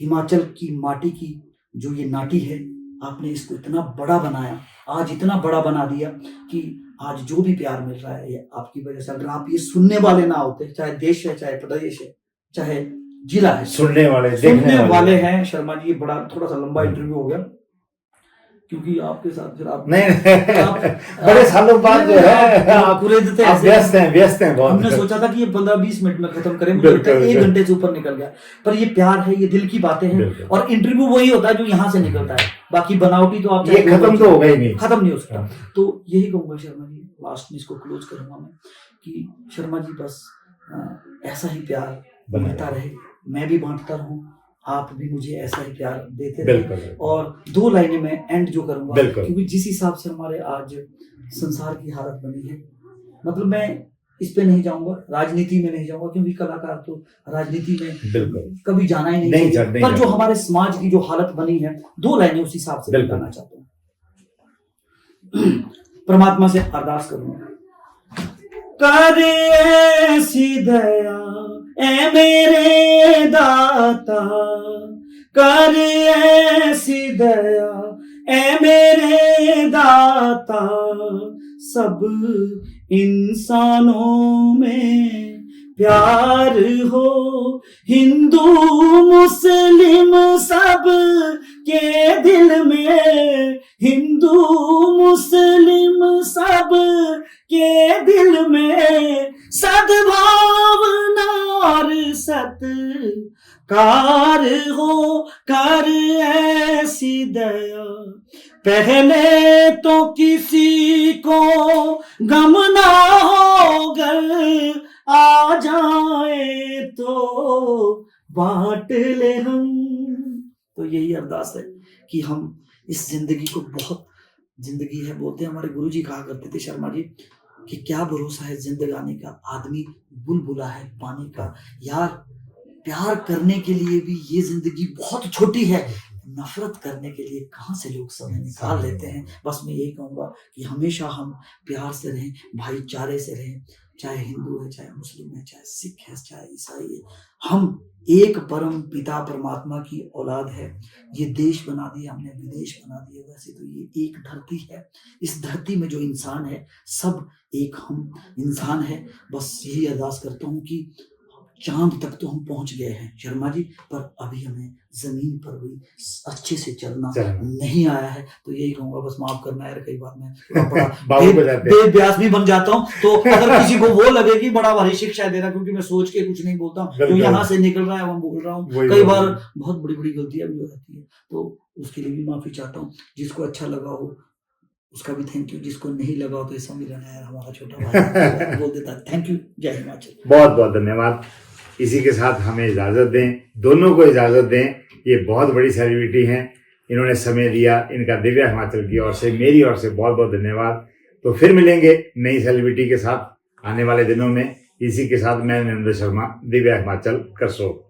हिमाचल की माटी की जो ये नाटी है आपने इसको इतना बड़ा बनाया, आज इतना बड़ा बना दिया कि आज जो भी प्यार मिल रहा है ये आपकी वजह से। अगर आप ये सुनने वाले ना होते, चाहे देश है, चाहे प्रदेश है, चाहे जिला है, सुनने वाले सुनने वाले हैं शर्मा जी। ये बड़ा थोड़ा सा लंबा इंटरव्यू हो गया क्योंकि आपके साथ फिर आप नहीं बड़े सालों बाद जो है आप व्यस्त हैं बहुत। हमने सोचा था कि ये 15-20 मिनट में खत्म करें, मुझे लगता है 1 घंटे से ऊपर निकल गया। पर ये प्यार है, ये दिल की बातें हैं, और इंटरव्यू वही होता है जो यहाँ से निकलता है। बाकी बनावटी तो आप ये खत्म तो होगा ही नहीं, खत्म नहीं हो सकता। तो यही कहूंगा शर्मा जी, लास्ट में इसको क्लोज करूंगा मैं कि शर्मा जी बस ऐसा ही प्यार मिलता रहे, मैं भी बांटता रहूं, आप भी मुझे ऐसा ही प्यार देते रहे। और 2 लाइनें मैं एंड जो करूंगा, क्योंकि जिस हिसाब से हमारे आज संसार की हालत बनी है, मतलब मैं इस पे नहीं जाऊंगा, राजनीति में नहीं जाऊंगा, क्योंकि कलाकार तो राजनीति में कभी जाना ही नहीं चाहिए। पर जो हमारे समाज की जो हालत बनी है, 2 लाइनें उस हिसाब से बताना चाहता हूँ। परमात्मा से अरदास करूंगा, कर ऐसी दया ऐ मेरे दाता, कर ऐसी दया ऐ मेरे दाता, सब इंसानों में प्यार हो, हिंदू मुस्लिम सब के दिल में, हिंदू मुस्लिम सब के दिल में सद्भावना और सत्कार हो, कर ऐसी दया। पहले तो किसी को गम ना हो, घर आ जाए तो बांट ले हम। तो यही अरदास है कि हम इस जिंदगी को, बहुत जिंदगी है बोलते हैं हमारे गुरुजी कहा करते थे शर्मा जी, कि क्या भरोसा है जिंदगानी का, आदमी बुलबुला है पानी का। यार प्यार करने के लिए भी ये जिंदगी बहुत छोटी है, नफरत करने के लिए कहाँ से लोग समय निकाल लेते हैं। बस मैं यही कहूंगा कि हमेशा हम प्यार से रहें, भाईचारे से रहें, चाहे हिंदू है, चाहे मुस्लिम है, चाहे सिख है, चाहे ईसाई है, हम एक परम पिता परमात्मा की औलाद है। ये देश बना दिया हमने, विदेश बना दिया, वैसे तो ये एक धरती है। इस धरती में जो इंसान है, सब एक हम इंसान है। बस यही अरदास करता हूँ कि चांद तक तो हम पहुंच गए हैं शर्मा जी, पर अभी हमें जमीन पर भी अच्छे से चलना नहीं आया है। तो यही कहूंगा, बस माफ करना यार, कई बार मैं बेब्यास भी बन जाता हूँ, तो अगर किसी को वो लगे कि बड़ा भारी शिक्षा दे रहा, क्योंकि मैं सोच के कुछ नहीं बोलता हूँ, जो यहाँ से निकल रहा है वो बोल रहा हूँ। कई बार बहुत बड़ी बड़ी गलतियां भी हो जाती है, तो उसके लिए भी माफी चाहता हूँ। जिसको अच्छा लगा हो उसका भी थैंक यू, जिसको नहीं लगा हो तो सम्मिलन है हमारा छोटा भाई बोल देता है। थैंक यू, जय हिमाचल। बहुत बहुत धन्यवाद। इसी के साथ हमें इजाजत दें, दोनों को इजाजत दें। ये बहुत बड़ी सेलिब्रिटी हैं, इन्होंने समय दिया, इनका दिव्य हिमाचल की ओर से, मेरी ओर से बहुत बहुत धन्यवाद। तो फिर मिलेंगे नई सेलिब्रिटी के साथ आने वाले दिनों में। इसी के साथ मैं नरेंद्र शर्मा, दिव्य हिमाचल, करसोग।